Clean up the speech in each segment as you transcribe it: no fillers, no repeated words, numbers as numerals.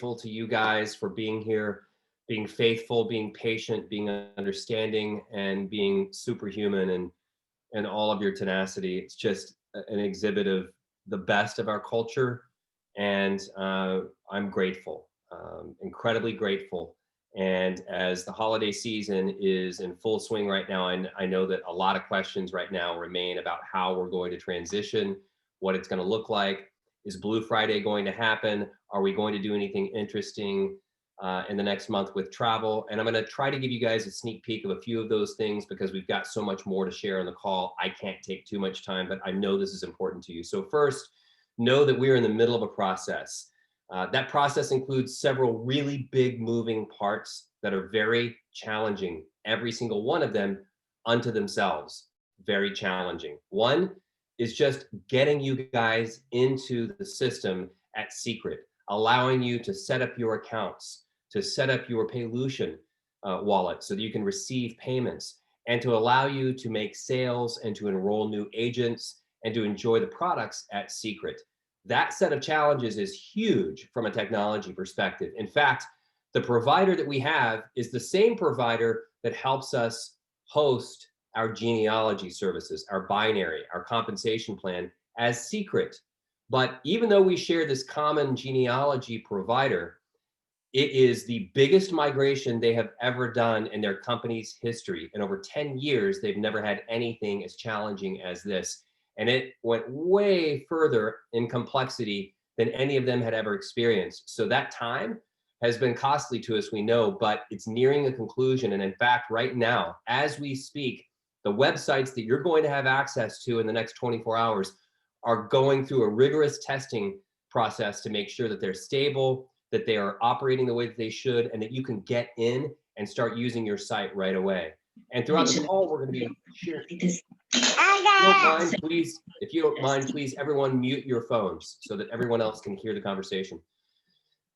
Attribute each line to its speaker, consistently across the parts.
Speaker 1: to you guys for being here, being faithful, being patient, being understanding, and being superhuman, and all of your tenacity. It's just an exhibit of the best of our culture, and I'm grateful, incredibly grateful. And as the holiday season is in full swing right now, I know that a lot of questions right now remain about how we're going to transition, what it's going to look like. Is Blue Friday going to happen? Are we going to do anything interesting in the next month with travel? And I'm going to try to give you guys a sneak peek of a few of those things because we've got so much more to share on the call. I can't take too much time, but I know this is important to you. So first, know that we're in the middle of a process. That process includes several really big moving parts that are very challenging, every single one of them unto themselves, very challenging. One is just getting you guys into the system at Seacret, allowing you to set up your accounts, to set up your Paylution wallet so that you can receive payments, and to allow you to make sales and to enroll new agents and to enjoy the products at Seacret. That set of challenges is huge from a technology perspective. In fact, the provider that we have is the same provider that helps us host our genealogy services, our binary, our compensation plan as Seacret. But even though we share this common genealogy provider, it is the biggest migration they have ever done in their company's history. In over 10 years, they've never had anything as challenging as this. And it went way further in complexity than any of them had ever experienced. So that time has been costly to us, we know, but it's nearing a conclusion. And in fact, right now, as we speak, the websites that you're going to have access to in the next 24 hours are going through a rigorous testing process to make sure that they're stable, that they are operating the way that they should, and that you can get in and start using your site right away. And throughout the call, we're going to be sharing. If you don't mind, please, everyone mute your phones so that everyone else can hear the conversation.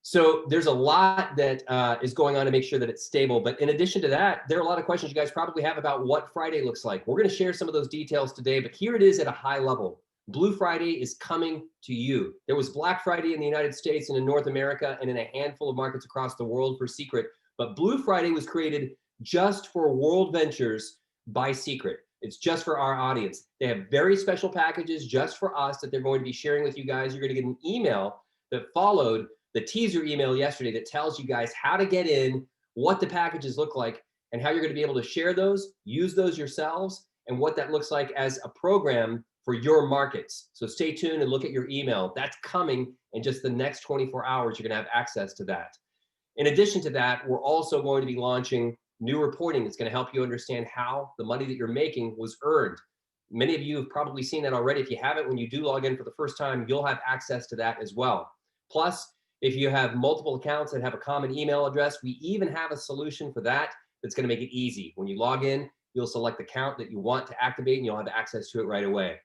Speaker 1: So there's a lot that is going on to make sure that it's stable. But in addition to that, there are a lot of questions you guys probably have about what Friday looks like. We're going to share some of those details today, but here it is at a high level. Blue Friday is coming to you. There was Black Friday in the United States and in North America and in a handful of markets across the world for Seacret. But Blue Friday was created just for Worldventures by Seacret. It's just for our audience. They have very special packages just for us that they're going to be sharing with you guys. You're going to get an email that followed the teaser email yesterday that tells you guys how to get in, what the packages look like, and how you're going to be able to share those, use those yourselves, and what that looks like as a program for your markets. So stay tuned and look at your email. That's coming in just the next 24 hours. You're going to have access to that. In addition to that, we're also going to be launching new reporting that's going to help you understand how the money that you're making was earned. Many of you have probably seen that already. If you haven't, when you do log in for the first time, you'll have access to that as well. Plus, if you have multiple accounts that have a common email address, we even have a solution for that that's going to make it easy. When you log in, you'll select the account that you want to activate and you'll have access to it right away.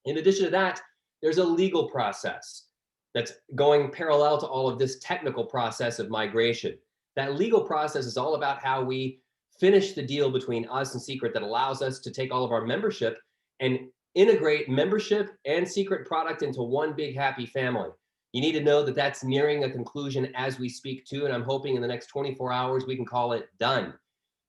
Speaker 1: In addition to that, there's a legal process that's going parallel to all of this technical process of migration. That legal process is all about how we finish the deal between us and Seacret that allows us to take all of our membership and integrate membership and Seacret product into one big happy family. You need to know that that's nearing a conclusion as we speak too, and I'm hoping in the next 24 hours we can call it done.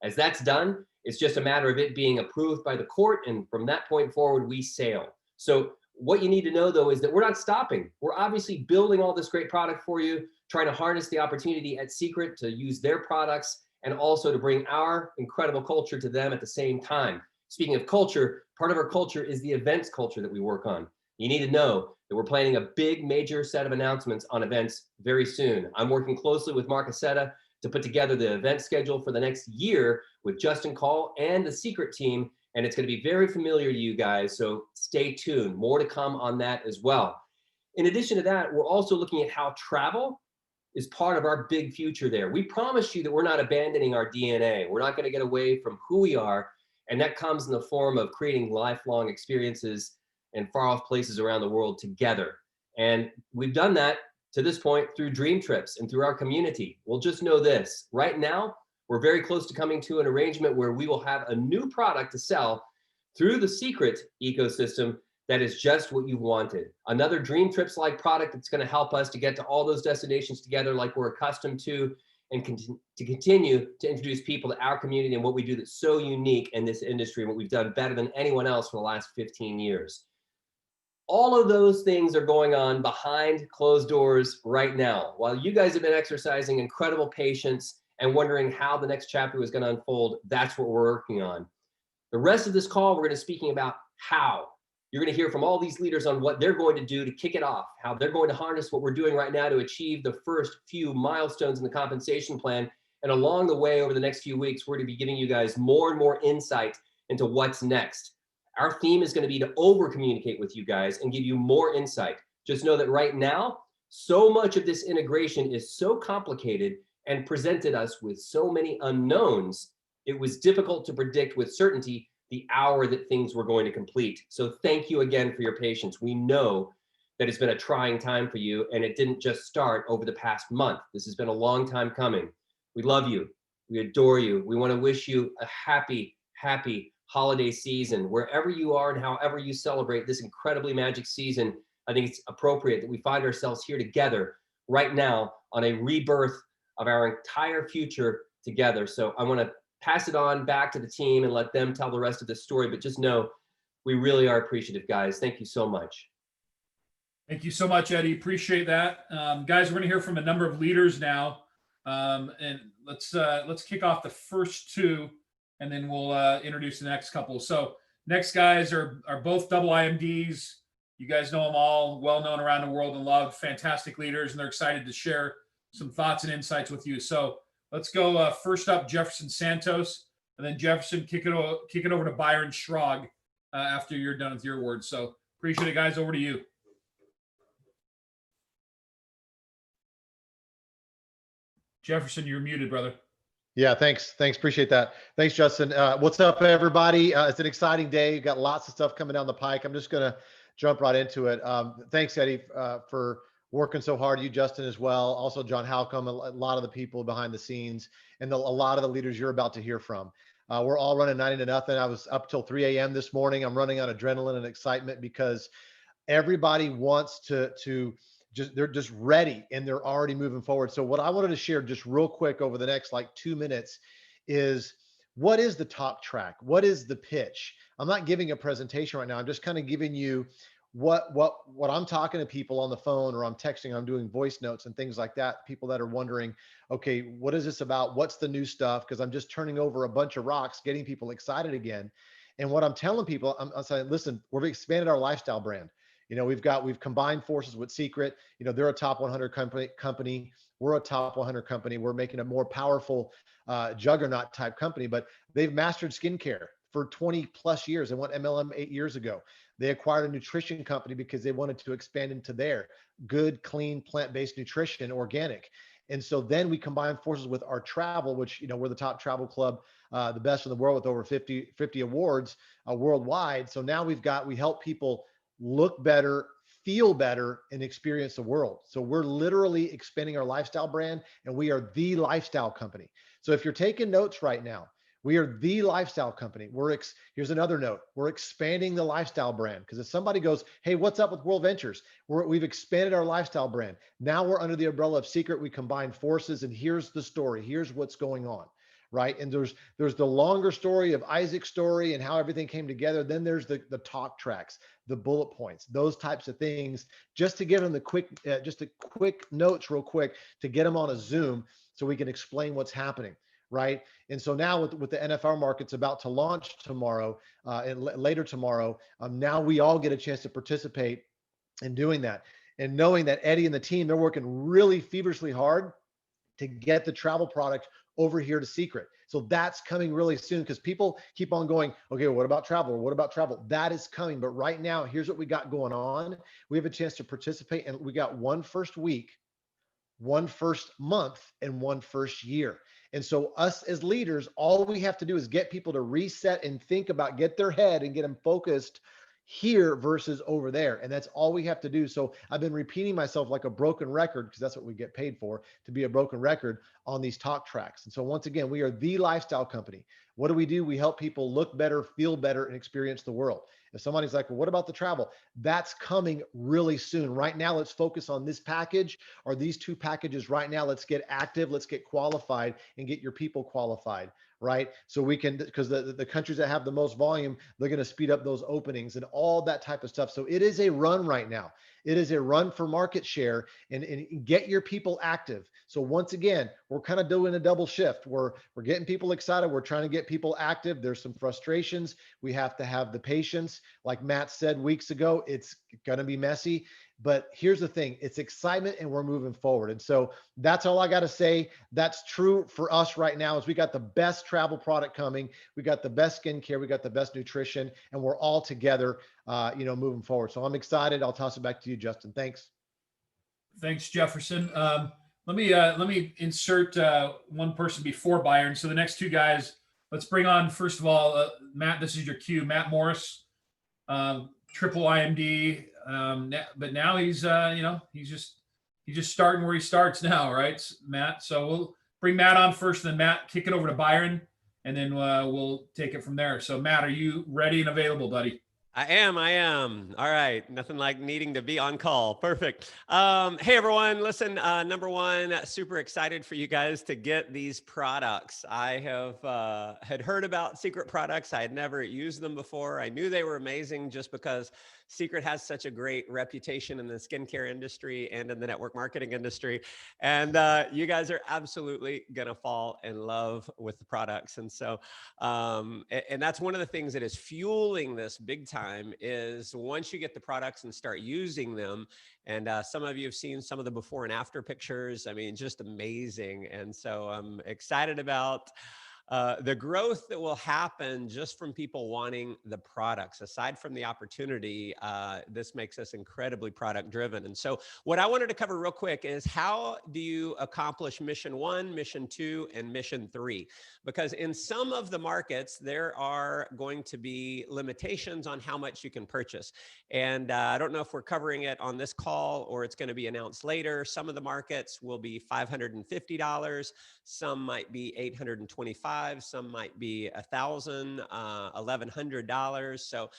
Speaker 1: As that's done, it's just a matter of it being approved by the court, and from that point forward, we sail. So what you need to know though is that we're not stopping. We're obviously building all this great product for you, trying to harness the opportunity at Seacret to use their products and also to bring our incredible culture to them at the same time. Speaking of culture, part of our culture is the events culture that we work on. You need to know that we're planning a big major set of announcements on events very soon. I'm working closely with Mark Aceta to put together the event schedule for the next year with Justin Call and the Seacret team, and it's going to be very familiar to you guys, so stay tuned. More to come on that as well. In addition to that, we're also looking at how travel is part of our big future there. We promise you that we're not abandoning our DNA. We're not going to get away from who we are, and that comes in the form of creating lifelong experiences in far-off places around the world together. And we've done that to this point through dream trips and through our community. Well, just know this, right now, we're very close to coming to an arrangement where we will have a new product to sell through the Seacret ecosystem that is just what you wanted. Another Dream Trips like product that's going to help us to get to all those destinations together like we're accustomed to, and to continue to introduce people to our community and what we do that's so unique in this industry, and what we've done better than anyone else for the last 15 years. All of those things are going on behind closed doors right now. While you guys have been exercising incredible patience and wondering how the next chapter was going to unfold, that's what we're working on. The rest of this call, we're going to be speaking about how. You're going to hear from all these leaders on what they're going to do to kick it off, how they're going to harness what we're doing right now to achieve the first few milestones in the compensation plan. And along the way, over the next few weeks, we're going to be giving you guys more and more insight into what's next. Our theme is going to be to over communicate with you guys and give you more insight. Just know that right now, so much of this integration is so complicated and presented us with so many unknowns, it was difficult to predict with certainty the hour that things were going to complete. So thank you again for your patience. We know that it's been a trying time for you, and it didn't just start over the past month. This has been a long time coming. We love you. We adore you. We want to wish you a happy, happy holiday season. Wherever you are and however you celebrate this incredibly magic season, I think it's appropriate that we find ourselves here together right now on a rebirth of our entire future together. So I want to pass it on back to the team and let them tell the rest of the story. But just know, we really are appreciative, guys. Thank you so much.
Speaker 2: Thank you so much, Eddie. Appreciate that. Guys, we're going to hear from a number of leaders now. And let's kick off the first two, and then we'll introduce the next couple. So next guys are both double IMDs. You guys know them all, well known around the world and loved, fantastic leaders, and they're excited to share some thoughts and insights with you. So let's go first up, Jefferson Santos, and then Jefferson, kick it over to Byron Schrog after you're done with your words. So appreciate it, guys. Over to you. Jefferson, you're muted, brother.
Speaker 3: Yeah, thanks. Appreciate that. Thanks, Justin. What's up, everybody? It's an exciting day. You've got lots of stuff coming down the pike. I'm just going to jump right into it. Thanks, Eddie, for working so hard. You, Justin, as well. Also, John Halcomb, a lot of the people behind the scenes, and a lot of the leaders you're about to hear from. We're all running 90-0. I was up till 3 a.m. this morning. I'm running on adrenaline and excitement because everybody wants to they're just ready and they're already moving forward. So what I wanted to share just real quick over the next like 2 minutes is, what is the talk track? What is the pitch? I'm not giving a presentation right now. I'm just kind of giving you what I'm talking to people on the phone, or I'm texting, I'm doing voice notes and things like that. People that are wondering, okay, what is this about? What's the new stuff? Because I'm just turning over a bunch of rocks, getting people excited again. And what I'm telling people, I'm saying, listen, we've expanded our lifestyle brand. You know, we've combined forces with Seacret. You know, they're a top 100 company. We're a top 100 company. We're making a more powerful juggernaut type company, but they've mastered skincare for 20 plus years. They went MLM 8 years ago. They acquired a nutrition company because they wanted to expand into their good, clean, plant-based nutrition, organic. And so then we combine forces with our travel, which, you know, we're the top travel club, the best in the world with over 50 awards worldwide. So now we help people look better, feel better, and experience the world. So we're literally expanding our lifestyle brand, and we are the lifestyle company. So if you're taking notes right now, we are the lifestyle company. Here's another note. We're expanding the lifestyle brand, because if somebody goes, hey, what's up with Worldventures? We've expanded our lifestyle brand. Now we're under the umbrella of Seacret. We combine forces, and here's the story. Here's what's going on. Right. And there's the longer story of Isaac's story and how everything came together. Then there's the talk tracks, the bullet points, those types of things, just to give them the quick notes real quick to get them on a Zoom so we can explain what's happening. Right. And so now with the NFL markets about to launch tomorrow and later tomorrow, now we all get a chance to participate in doing that, and knowing that Eddie and the team, they're working really feverishly hard to get the travel product over here to Seacret. So that's coming really soon, because people keep on going, okay, well, what about travel? What about travel? That is coming. But right now, here's what we got going on. We have a chance to participate, and we got one first week, one first month, and one first year. And so us as leaders, all we have to do is get people to reset and think about, get their head and get them focused here versus over there. And that's all we have to do. So I've been repeating myself like a broken record, because that's what we get paid for, to be a broken record on these talk tracks. And so once again, we are the lifestyle company. What do? We help people look better, feel better, and experience the world. If somebody's like, well, what about the travel? That's coming really soon. Right now, let's focus on this package or these two packages right now. Let's get active, let's get qualified and get your people qualified, right? So we can, because the countries that have the most volume, they're going to speed up those openings and all that type of stuff. So it is a run right now. It is a run for market share, and get your people active. So once again, we're kind of doing a double shift. We're getting people excited. We're trying to get people active. There's some frustrations. We have to have the patience. Like Matt said weeks ago, it's going to be messy. But here's the thing, it's excitement and we're moving forward. And so that's all I got to say. That's true for us right now is we got the best travel product coming. We got the best skincare. We got the best nutrition, and we're all together, moving forward. So I'm excited. I'll toss it back to you, Justin. Thanks.
Speaker 2: Thanks, Jefferson. Let me insert one person before Byron. So the next two guys, let's bring on, first of all, Matt, this is your cue, Matt Morris, triple IMD. But now he's just starting where he starts now, right, Matt? So we'll bring Matt on first, and then Matt, kick it over to Byron, and then we'll take it from there. So Matt, are you ready and available, buddy?
Speaker 4: I am. All right. Nothing like needing to be on call. Perfect. Hey, everyone. Listen, number one, super excited for you guys to get these products. I had heard about Seacret products. I had never used them before. I knew they were amazing just because Seacret has such a great reputation in the skincare industry and in the network marketing industry. And you guys are absolutely going to fall in love with the products. And so, and that's one of the things that is fueling this big time is once you get the products and start using them, and some of you have seen some of the before and after pictures. I mean, just amazing. And so I'm excited about the growth that will happen just from people wanting the products. Aside from the opportunity, this makes us incredibly product driven. And so what I wanted to cover real quick is how do you accomplish mission 1, mission 2, and mission 3? Because in some of the markets, there are going to be limitations on how much you can purchase. And I don't know if we're covering it on this call or it's going to be announced later. Some of the markets will be $550. Some might be $825. Some might be $1,000, $1,100. So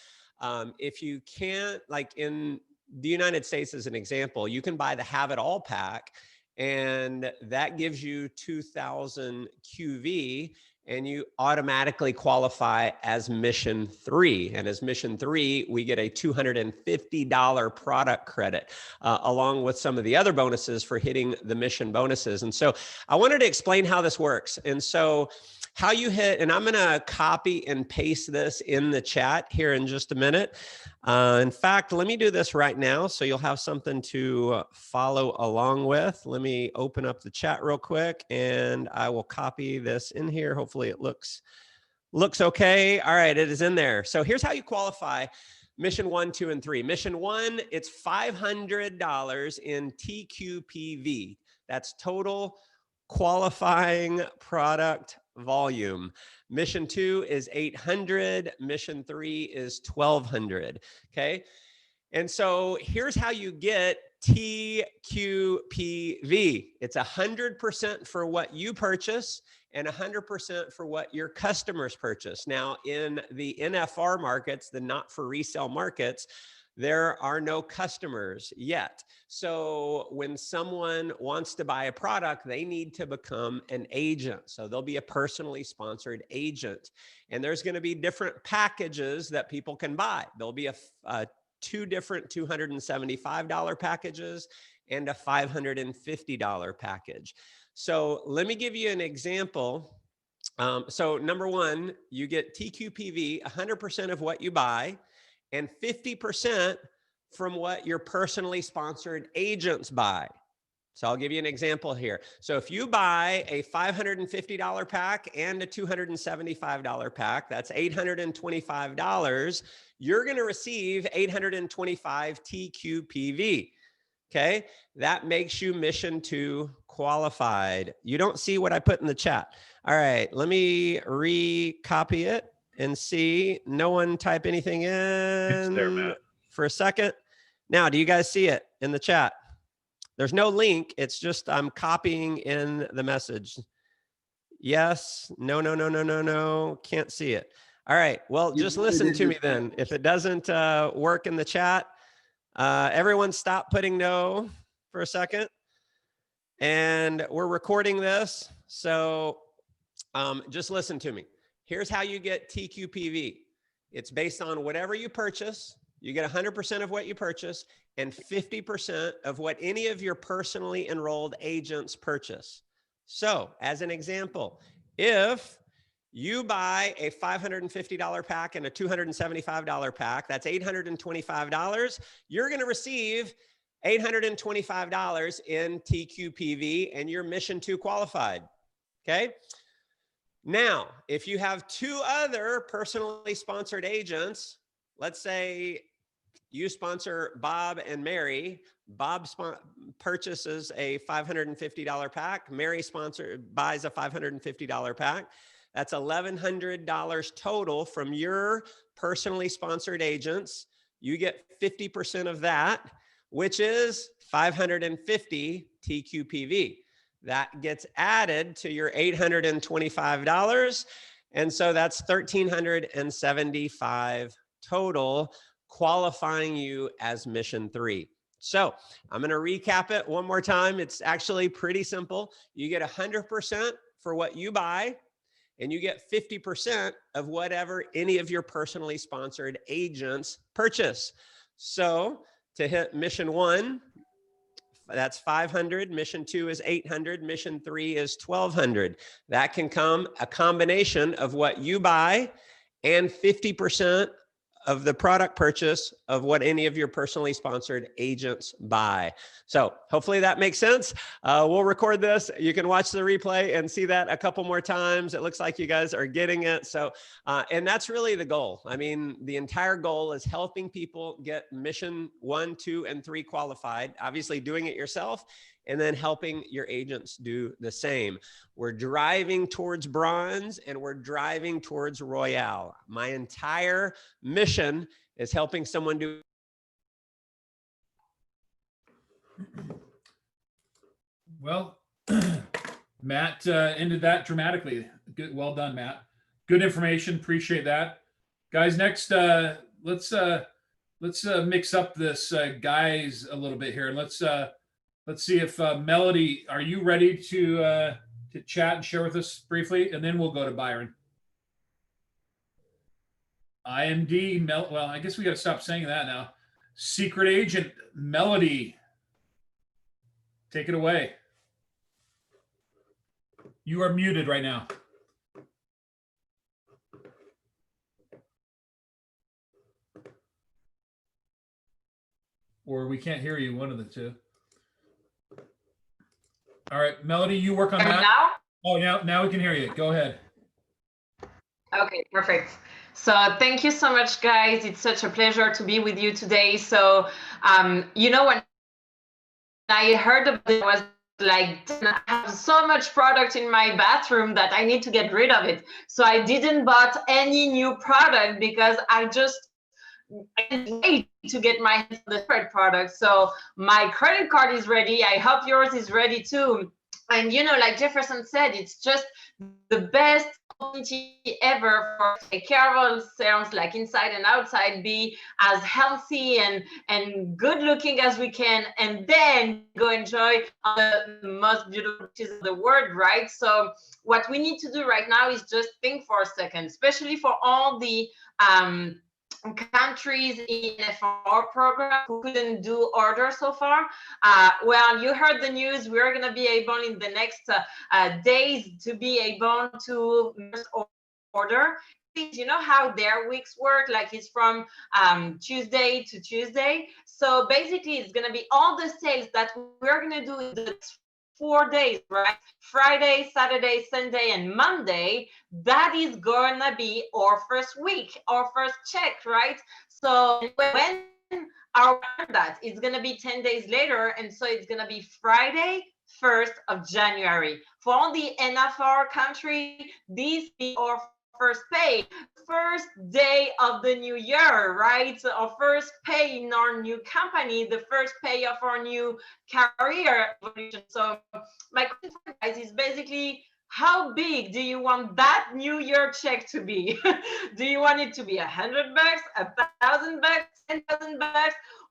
Speaker 4: if you can't, like in the United States as an example, you can buy the Have It All pack, and that gives you 2,000 QV, and you automatically qualify as mission 3. And as mission 3, we get a $250 product credit, along with some of the other bonuses for hitting the mission bonuses. And so I wanted to explain how this works. And so how you hit, and I'm going to copy and paste this in the chat here in just a minute. In fact, let me do this right now so you'll have something to follow along with. Let me open up the chat real quick and I will copy this in here. Hopefully it looks okay. All right, it is in there. So here's how you qualify mission 1, 2, and 3. Mission 1, it's $500 in TQPV. That's total qualifying product volume. Mission 2 is 800. Mission 3 is 1,200. Okay. And so here's how you get TQPV. It's 100% for what you purchase and 100% for what your customers purchase. Now, in the NFR markets, the not for resale markets, there are no customers yet. So when someone wants to buy a product, they need to become an agent. So they'll be a personally sponsored agent. And there's going to be different packages that people can buy. There'll be two different $275 packages and a $550 package. So let me give you an example. So number one, you get TQPV, 100% of what you buy, and 50% from what your personally sponsored agents buy. So I'll give you an example here. So if you buy a $550 pack and a $275 pack, that's $825. You're going to receive 825 TQPV. Okay. That makes you mission 2 qualified. You don't see what I put in the chat. All right. Let me recopy it and see. No one type anything in
Speaker 2: there, Matt.
Speaker 4: For a second. Now, do you guys see it in the chat? There's no link. It's just I'm copying in the message. Yes. No. Can't see it. All right. Well, just listen to me then. If it doesn't work in the chat, everyone stop putting no for a second. And we're recording this. So just listen to me. Here's how you get TQPV. It's based on whatever you purchase. You get 100% of what you purchase and 50% of what any of your personally enrolled agents purchase. So as an example, if you buy a $550 pack and a $275 pack, that's $825. You're going to receive $825 in TQPV and you're Mission 2 qualified. Okay. Now, if you have two other personally sponsored agents, let's say you sponsor Bob and Mary. Bob purchases a $550 pack. Mary buys a $550 pack. That's $1,100 total from your personally sponsored agents. You get 50% of that, which is 550 TQPV. That gets added to your $825. And so that's $1,375 total, qualifying you as Mission 3. So I'm going to recap it one more time. It's actually pretty simple. You get 100% for what you buy, and you get 50% of whatever any of your personally sponsored agents purchase. So to hit Mission 1, that's 500. Mission 2 is 800. Mission 3 is 1,200. That can come a combination of what you buy and 50% of the product purchase of what any of your personally sponsored agents buy. So hopefully that makes sense. We'll record this. You can watch the replay and see that a couple more times. It looks like you guys are getting it. So, and that's really the goal. I mean, the entire goal is helping people get Mission 1, 2, and 3 qualified, obviously doing it yourself, and then helping your agents do the same. We're driving towards bronze and we're driving towards Royale. My entire mission is helping someone do.
Speaker 2: Well, Matt ended that dramatically. Good, well done, Matt. Good information. Appreciate that, guys. Next, let's mix up this guys a little bit here, and let's see if Melody, are you ready to chat and share with us briefly, and then we'll go to Byron. IMD, well, I guess we got to stop saying that now. Secret Agent Melody, take it away. You are muted right now. Or we can't hear you, one of the two. All right, Melody, you work on that.
Speaker 5: Now?
Speaker 2: Oh, now we can hear you. Go ahead.
Speaker 5: Okay, perfect. So thank you so much, guys. It's such a pleasure to be with you today. So, you know, when I heard about it, I was like, I have so much product in my bathroom that I need to get rid of it. So I didn't buy any new product because I can't wait to get my hands on the right product. So my credit card is ready. I hope yours is ready too. And you know, like Jefferson said, it's just the best opportunity ever for take care of ourselves, like inside and outside, be as healthy and good looking as we can, and then go enjoy the most beautiful pieces of the world, right? So what we need to do right now is just think for a second, especially for all the countries in FR program who couldn't do order so far. Well, you heard the news. We're going to be able in the next days to be able to order. You know how their weeks work, like it's from Tuesday to Tuesday. So basically it's going to be all the sales that we're going to do in the 4 days, right? Friday, Saturday, Sunday, and Monday. That is gonna be our first week, our first check, right? So when our that is gonna be 10 days later, and so it's gonna be Friday, 1st of January. For all the NFR country, this is our first pay, first day of the new year, right? So our first pay in our new company, the first pay of our new career evolution. So my question for you guys is basically, How big do you want that New Year check to be? Do you want it to be $100, $1,000, $10,000?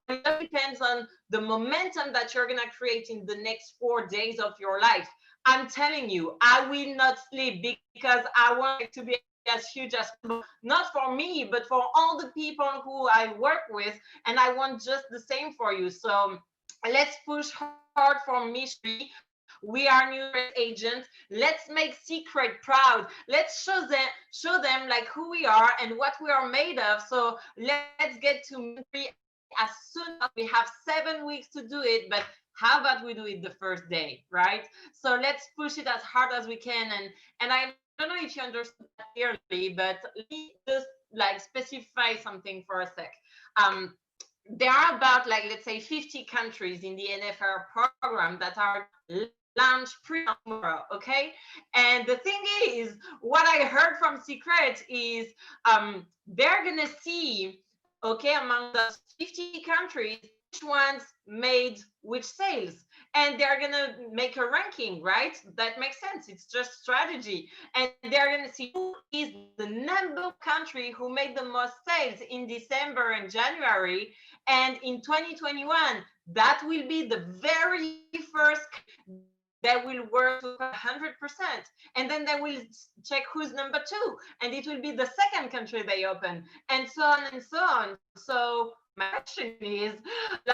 Speaker 5: It all depends on the momentum that you're gonna create in the next 4 days of your life. I'm telling you, I will not sleep because I want it to be as huge as possible, not for me, but for all the people who I work with, and I want just the same for you. So let's push hard for mission. We are new agents. Let's make Seacret proud. Let's show them like who we are and what we are made of. So let's get to ministry as soon as we have 7 weeks to do it. But how about we do it the first day, right? So let's push it as hard as we can. And I don't know if you understood that clearly, but let me just like specify something for a sec. There are about like, let's say 50 countries in the NFL program that are launched tomorrow, okay? And the thing is, what I heard from Seacret is they're gonna see, okay, among those 50 countries, which ones made which sales, and they're gonna make a ranking, right? That makes sense. It's just strategy, and they're gonna see who is the number country who made the most sales in December and January, and in 2021, that will be the very first that will work to 100%, and then they will check who's number 2, and it will be the second country they open, and so on and so on. So my question is,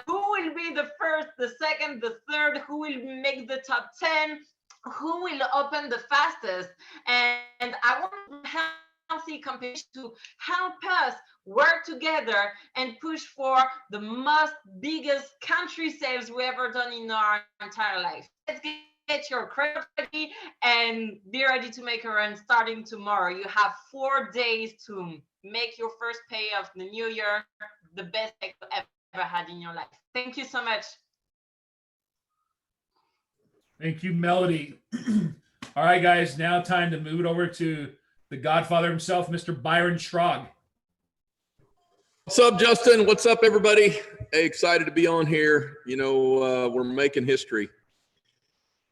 Speaker 5: who will be the first, the second, the third? Who will make the top 10? Who will open the fastest? And I want healthy competition to help us work together and push for the most biggest country sales we ever done in our entire life. Let's get your credit ready and be ready to make a run starting tomorrow. You have 4 days to make your first pay of the new year the best you ever had in your life. Thank you so much.
Speaker 2: Thank you, Melody. All right, guys, now time to move it over to the Godfather himself, Mr. Byron Schrog.
Speaker 6: What's up, Justin? What's up, everybody? Hey, excited to be on here. You know, we're making history.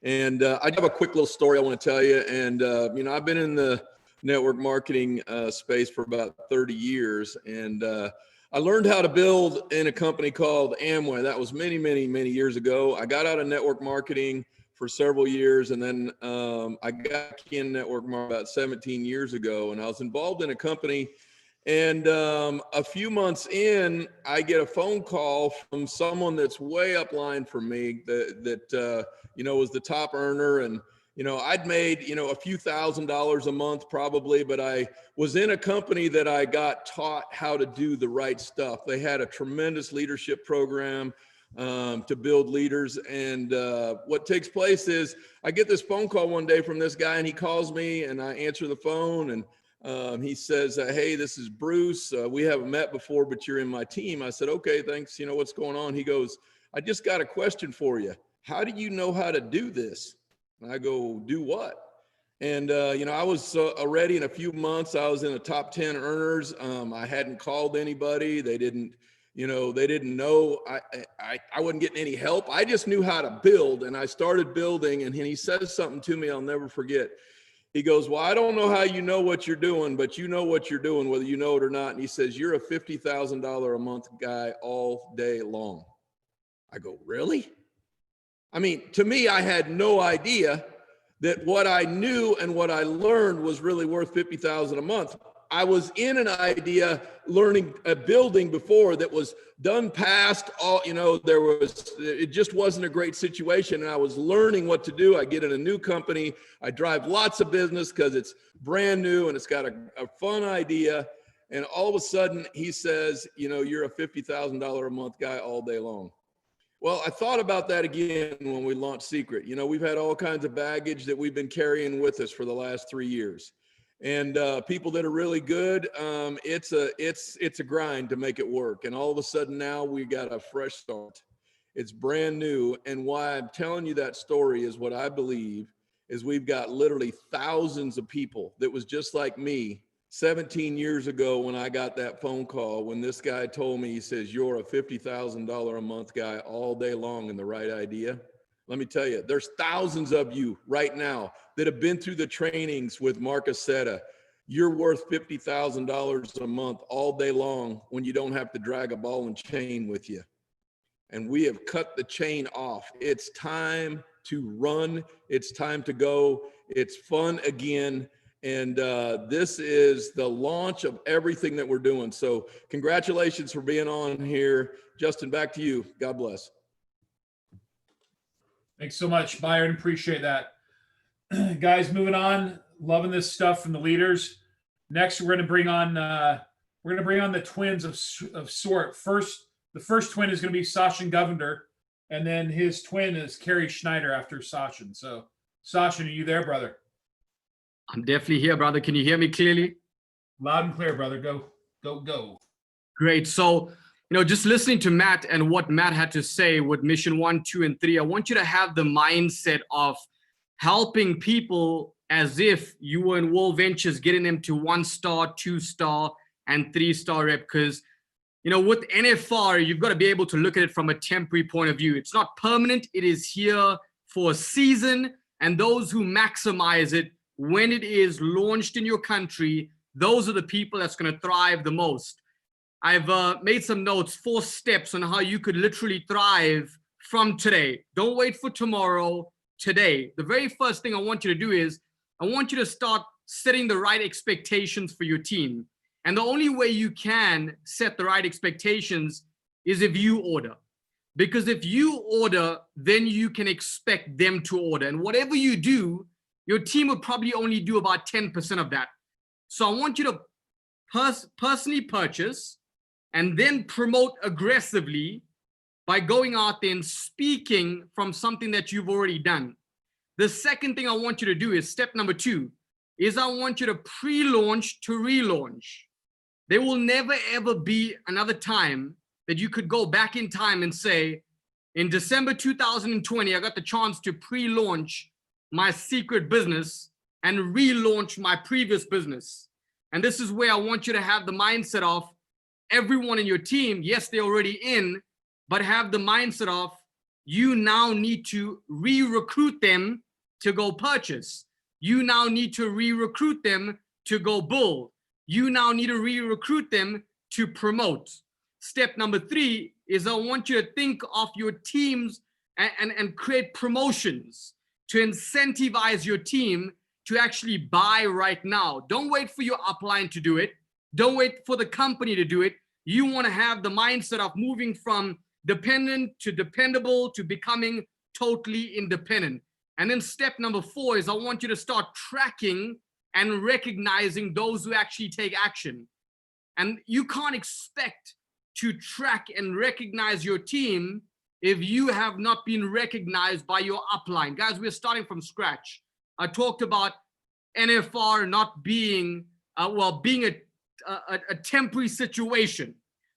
Speaker 6: And I have a quick little story I want to tell you. And, you know, I've been in the network marketing space for about 30 years. And I learned how to build in a company called Amway. That was many, many, many years ago. I got out of network marketing for several years. And then I got in network marketing about 17 years ago. And I was involved in a company. And a few months in, I get a phone call from someone that's way upline for me that you know, was the top earner. And, you know, I'd made, you know, a few $1,000s a month probably, but I was in a company that I got taught how to do the right stuff. They had a tremendous leadership program to build leaders. And what takes place is I get this phone call one day from this guy, and he calls me, and I answer the phone, and he says, hey, this is Bruce. We haven't met before, but you're in my team. I said, okay, thanks. You know, what's going on? He goes, I just got a question for you. How do you know how to do this? And I go, do what? And, you know, I was already in a few months, I was in the top 10 earners. I hadn't called anybody. They didn't, you know, they didn't know I wasn't getting any help. I just knew how to build, and I started building. And he says something to me I'll never forget. He goes, well, I don't know how you know what you're doing, but you know what you're doing, whether you know it or not. And he says, you're a $50,000 a month guy all day long. I go, really? I mean, to me, I had no idea that what I knew and what I learned was really worth $50,000 a month. I was in an idea learning a building before that was done past all, you know, it just wasn't a great situation. And I was learning what to do. I get in a new company. I drive lots of business because it's brand new and it's got a fun idea. And all of a sudden he says, you know, you're a $50,000 a month guy all day long. Well, I thought about that again when we launched Seacret. You know, we've had all kinds of baggage that we've been carrying with us for the last 3 years. And people that are really good, it's a grind to make it work. And all of a sudden now we got a fresh start. It's brand new. And why I'm telling you that story is what I believe is we've got literally thousands of people that was just like me 17 years ago when I got that phone call, when this guy told me, he says, you're a $50,000 a month guy all day long and the right idea. Let me tell you, there's thousands of you right now that have been through the trainings with Mark Aceta. You're worth $50,000 a month all day long when you don't have to drag a ball and chain with you. And we have cut the chain off. It's time to run. It's time to go. It's fun again. And this is the launch of everything that we're doing. So congratulations for being on here. Justin, back to you. God bless.
Speaker 2: Thanks so much, Byron. Appreciate that. Guys, moving on. Loving this stuff from the leaders. Next, we're going to bring on the twins of sort. The first twin is going to be Sachin Govender, and then his twin is Carrie Schneider after Sachin. So, Sachin, are you there, brother?
Speaker 7: I'm definitely here, brother. Can you hear me clearly?
Speaker 2: Loud and clear, brother. Go, go, go.
Speaker 7: Great. So, just listening to Matt and what Matt had to say with mission 1, 2, and 3, I want you to have the mindset of helping people as if you were in Worldventures, getting them to 1-star, 2-star, and 3-star rep. Because, with NFR, you've got to be able to look at it from a temporary point of view. It's not permanent. It is here for a season. And those who maximize it when it is launched in your country, those are the people that's going to thrive the most. I've made some notes, 4 steps on how you could literally thrive from today. Don't wait for tomorrow, today. The very first thing I want you to do is I want you to start setting the right expectations for your team. And the only way you can set the right expectations is if you order. Because if you order, then you can expect them to order. And whatever you do, your team will probably only do about 10% of that. So I want you to personally purchase and then promote aggressively by going out there and speaking from something that you've already done. The second thing I want you to do is step number 2, is I want you to pre-launch to relaunch. There will never ever be another time that you could go back in time and say, in December 2020, I got the chance to pre-launch my secret business and relaunch my previous business. And this is where I want you to have the mindset of everyone in your team, yes, they're already in, but have the mindset of you now need to re-recruit them to go purchase. You now need to re-recruit them to go build. You now need to re-recruit them to promote. Step number 3 is I want you to think of your teams and create promotions to incentivize your team to actually buy right now. Don't wait for your upline to do it. Don't wait for the company to do it. You want to have the mindset of moving from dependent to dependable to becoming totally independent. And then step number 4 is I want you to start tracking and recognizing those who actually take action. And you can't expect to track and recognize your team if you have not been recognized by your upline. Guys, we're starting from scratch. I talked about NFR not being, being a temporary situation.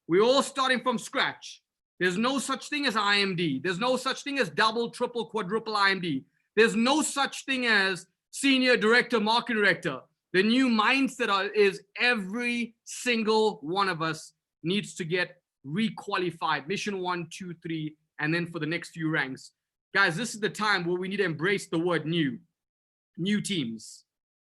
Speaker 7: We're all starting from scratch. There's no such thing as IMD. There's no such thing as double, triple, quadruple IMD. There's no such thing as senior director, marketing director. The new mindset is every single one of us needs to get requalified. Mission 1, 2, 3, and then for the next few ranks. Guys, this is the time where we need to embrace the word new. New teams,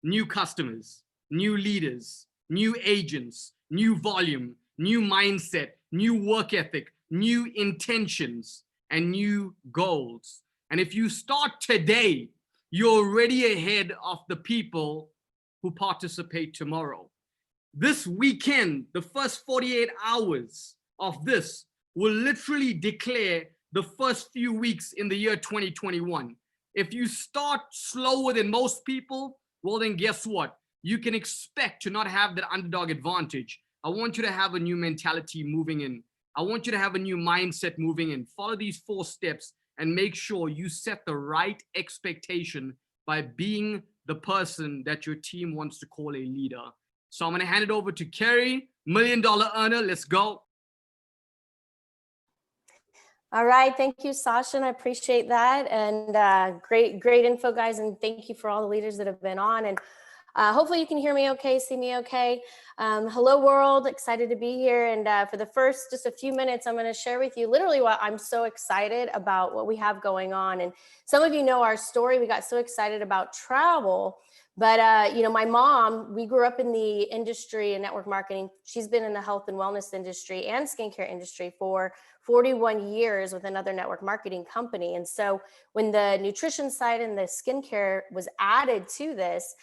Speaker 7: new customers, new leaders, new agents, new volume, new mindset, new work ethic, new intentions, and new goals. And if you start today, you're already ahead of the people who participate tomorrow. This weekend, the first 48 hours of this will literally declare the first few weeks in the year 2021. If you start slower than most people, well, then guess what? You can expect to not have that underdog advantage. I want you to have a new mentality moving in. I want you to have a new mindset moving in. Follow these 4 steps and make sure you set the right expectation by being the person that your team wants to call a leader. So I'm going to hand it over to Carrie, $1 Million Earner. Let's go.
Speaker 8: All right. Thank you, Sachin. I appreciate that. And great info, guys. And thank you for all the leaders that have been on. And Hopefully you can hear me okay, see me okay. Hello world, excited to be here. And for the first just a few minutes, I'm gonna share with you literally why I'm so excited about what we have going on. And some of you know our story. We got so excited about travel. But you know, my mom, we grew up in the industry and network marketing. She's been in the health and wellness industry and skincare industry for 41 years with another network marketing company. And so when the nutrition side and the skincare was added to this,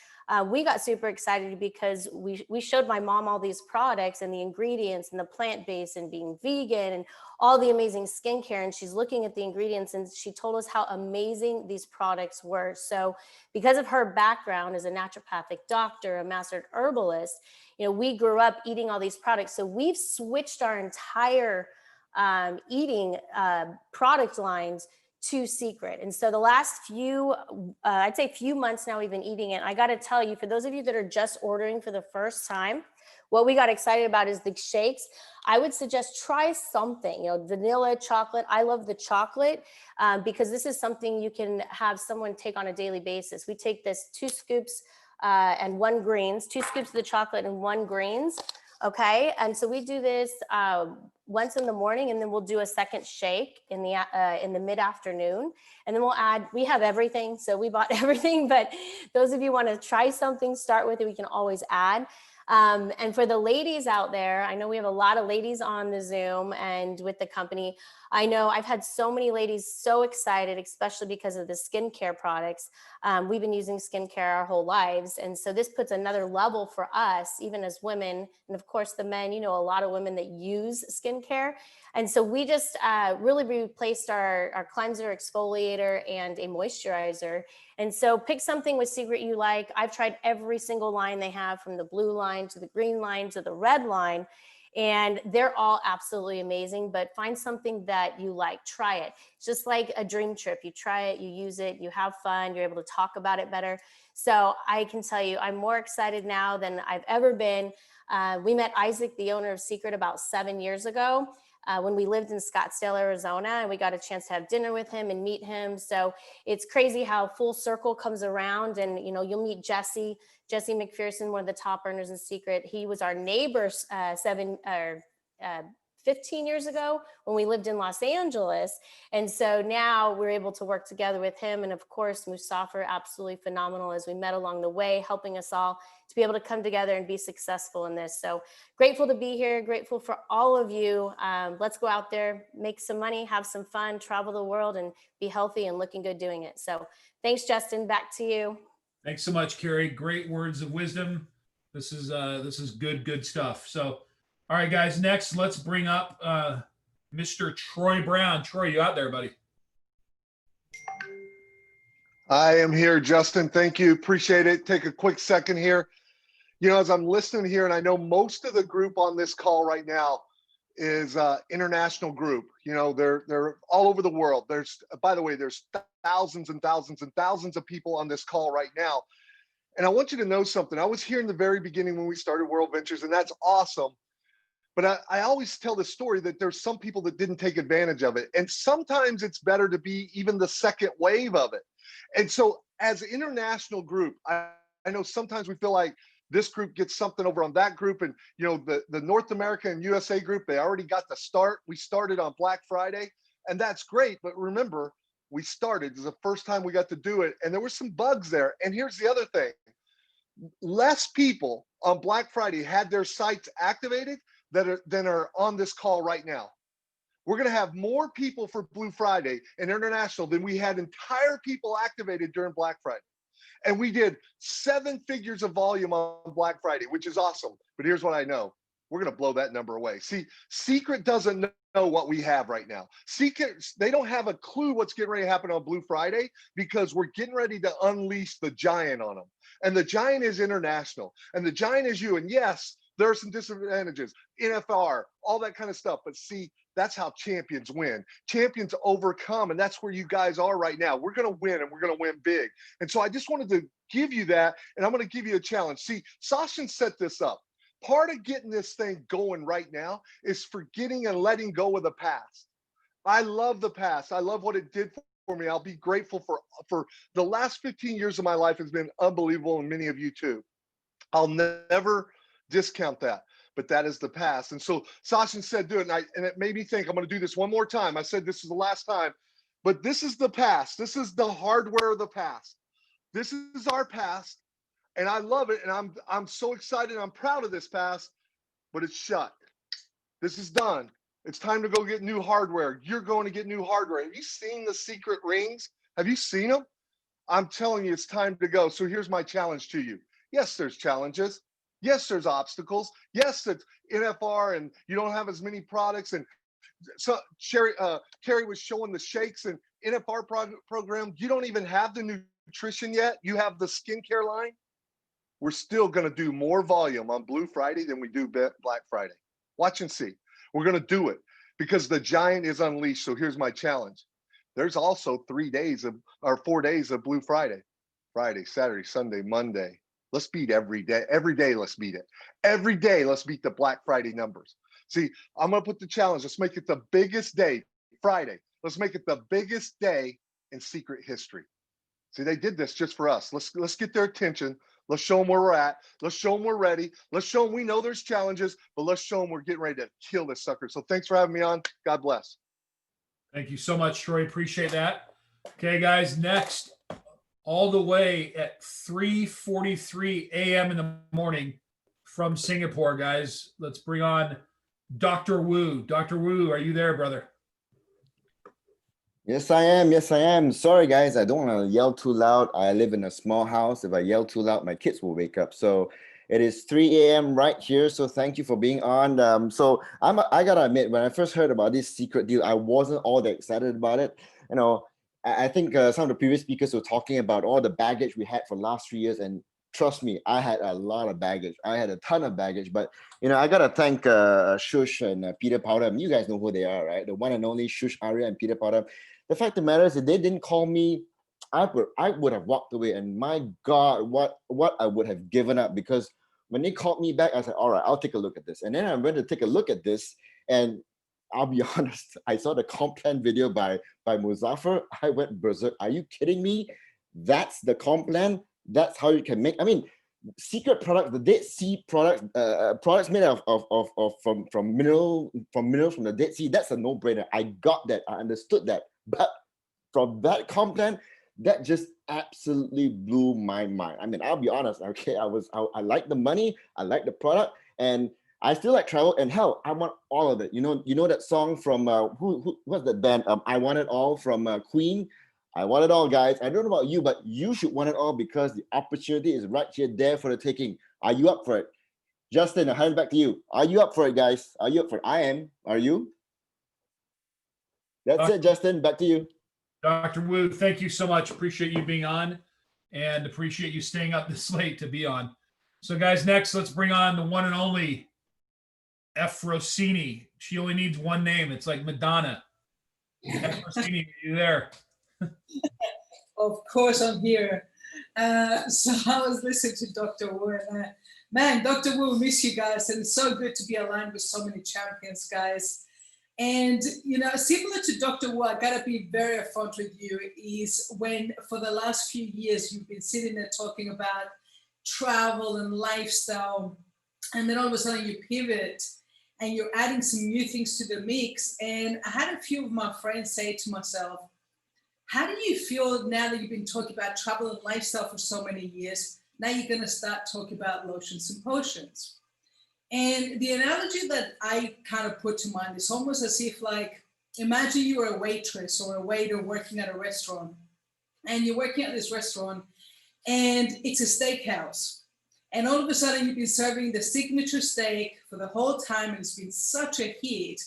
Speaker 8: we got super excited because we showed my mom all these products and the ingredients and the plant-based and being vegan and all the amazing skincare. And she's looking at the ingredients and she told us how amazing these products were. So because of her background as a naturopathic doctor, a mastered herbalist, you know, we grew up eating all these products. So we've switched our entire eating product lines to Seacret. And so the last few, I'd say few months now we've been eating it. I got to tell you, for those of you that are just ordering for the first time, what we got excited about is the shakes. I would suggest try something, you know, vanilla, chocolate. I love the chocolate because this is something you can have someone take on a daily basis. We take this 2 scoops and 1 greens, 2 scoops of the chocolate and 1 greens. Okay, and so we do this once in the morning, and then we'll do a second shake in the mid-afternoon, and then we'll add. We have everything, so we bought everything. But those of you want to try something, start with it. We can always add. And for the ladies out there, I know we have a lot of ladies on the Zoom and with the company. I know I've had so many ladies so excited, especially because of the skincare products. We've been using skincare our whole lives. And so this puts another level for us, even as women. And of course, the men, you know, a lot of women that use skincare. And so we just really replaced our cleanser, exfoliator, and a moisturizer. And so pick something with Seacret you like. I've tried every single line they have, from the blue line to the green line to the red line. And they're all absolutely amazing, but find something that you like, try it. It's just like a dream trip. You try it, you use it, you have fun, you're able to talk about it better. So I can tell you, I'm more excited now than I've ever been. We met Isaac, the owner of Seacret, about 7 years ago when we lived in Scottsdale, Arizona, and we got a chance to have dinner with him and meet him. So it's crazy how full circle comes around. And, you know, you'll meet Jesse McPherson, one of the top earners in Seacret. He was our neighbor 15 years ago when we lived in Los Angeles. And so now we're able to work together with him. And of course, Mustafa, absolutely phenomenal as we met along the way, helping us all to be able to come together and be successful in this. So grateful to be here, grateful for all of you. Let's go out there, make some money, have some fun, travel the world, and be healthy and looking good doing it. So thanks, Justin, back to you.
Speaker 2: Thanks so much, Carrie. Great words of wisdom. This is good stuff. So, all right, guys, next let's bring up Mr. Troy Brown. Troy, you out there, buddy?
Speaker 9: I am here, Justin. Thank you. Appreciate it. Take a quick second here. You know, as I'm listening here, and I know most of the group on this call right now is international group. You know, they're all over the world. There's, by the way, there's thousands and thousands and thousands of people on this call right now. And I want you to know something. I was here in the very beginning when we started World Ventures, and that's awesome. But I always tell the story that there's some people that didn't take advantage of it. And sometimes it's better to be even the second wave of it. And so as an international group, I know sometimes we feel like this group gets something over on that group. And, you know, the North America and USA group, they already got the start. We started on Black Friday, and that's great. But remember, we started. This is the first time we got to do it. And there were some bugs there. And here's the other thing. Less people on Black Friday had their sites activated than are on this call right now. We're going to have more people for Blue Friday and International than we had entire people activated during Black Friday. And we did 7 figures of volume on Black Friday, which is awesome. But here's what I know. We're going to blow that number away. See, Seacret doesn't know what we have right now. Seacret, they don't have a clue what's getting ready to happen on Blue Friday because we're getting ready to unleash the giant on them. And the giant is international. And the giant is you. And yes, there are some disadvantages, NFR, all that kind of stuff. But see, that's how champions win. Champions overcome, and that's where you guys are right now. We're going to win, and we're going to win big. And so I just wanted to give you that, and I'm going to give you a challenge. See, Sasha set this up. Part of getting this thing going right now is forgetting and letting go of the past. I love the past. I love what it did for me. I'll be grateful for the last 15 years of my life has been unbelievable, and many of you too. I'll never discount that, but that is the past. And so Sachin said, do it. And it made me think, I'm going to do this one more time. I said, this is the last time, but this is the past. This is the hardware of the past. This is our past. And I love it. And I'm so excited. I'm proud of this past, but it's shut. This is done. It's time to go get new hardware. You're going to get new hardware. Have you seen the Seacret rings? Have you seen them? I'm telling you, it's time to go. So here's my challenge to you. Yes, there's challenges. Yes, there's obstacles. Yes, it's NFR and you don't have as many products. And so Carrie was showing the shakes and NFR program. You don't even have the nutrition yet. You have the skincare line. We're still going to do more volume on Blue Friday than we do Black Friday. Watch and see. We're going to do it because the giant is unleashed. So here's my challenge. There's also 4 days of Blue Friday. Friday, Saturday, Sunday, Monday. Let's beat every day. Every day, let's beat it. Every day, let's beat the Black Friday numbers. See, I'm going to put the challenge. Let's make it the biggest day, Friday. Let's make it the biggest day in Seacret history. See, they did this just for us. Let's get their attention. Let's show them where we're at. Let's show them we're ready. Let's show them we know there's challenges, but let's show them we're getting ready to kill this sucker. So thanks for having me on. God bless.
Speaker 2: Thank you so much, Troy. Appreciate that. Okay, guys, next, all the way at 3:43 a.m. in the morning from Singapore, guys, let's bring on Dr. Wu. Dr. Wu, are you there, brother?
Speaker 10: Yes, I am. Yes, I am. Sorry, guys. I don't want to yell too loud. I live in a small house. If I yell too loud, my kids will wake up. So it is 3 a.m. right here. So thank you for being on. I got to admit, when I first heard about this Seacret deal, I wasn't all that excited about it. You know, I think some of the previous speakers were talking about all the baggage we had for the last 3 years. And trust me, I had a lot of baggage. I had a ton of baggage. But, you know, I got to thank Shush and Peter Powder. You guys know who they are, right? The one and only Shush, Arya, and Peter Powder. The fact of the matter is, if they didn't call me, I would have walked away. And my God, what I would have given up, because when they called me back, I said, all right, I'll take a look at this. And then I went to take a look at this, and I'll be honest, I saw the comp plan video by Muzaffar. I went berserk. Are you kidding me? That's the comp plan? That's how you can make, I mean, Seacret products, the Dead Sea products, products made from minerals from the Dead Sea. That's a no-brainer. I got that. I understood that. But from that comp plan, that just absolutely blew my mind. I mean, I'll be honest. Okay, I like the money, I like the product, and I still like travel. And hell, I want all of it. You know that song from what's that band? I Want It All from Queen. I want it all, guys. I don't know about you, but you should want it all because the opportunity is right here, there for the taking. Are you up for it? Justin, I'll hand it back to you. Are you up for it, guys? Are you up for it? I am. Are you? That's it, Justin. Back to you.
Speaker 2: Dr. Wu, thank you so much. Appreciate you being on and appreciate you staying up this late to be on. So, guys, next, let's bring on the one and only F. Rossini. She only needs one name. It's like Madonna. F. Rossini, are you there?
Speaker 11: Of course I'm here. So I was listening to Dr. Wu, and man, Dr. Wu, miss you guys, and it's so good to be aligned with so many champions, guys. And you know, similar to Dr. Wu, I gotta be very upfront with you, is when for the last few years you've been sitting there talking about travel and lifestyle, and then all of a sudden you pivot and you're adding some new things to the mix. And I had a few of my friends say to myself, how do you feel now that you've been talking about travel and lifestyle for so many years? Now you're going to start talking about lotions and potions. And the analogy that I kind of put to mind is almost as if, like, imagine you were a waitress or a waiter working at a restaurant, and you're working at this restaurant and it's a steakhouse. And all of a sudden you've been serving the signature steak for the whole time, and it's been such a hit.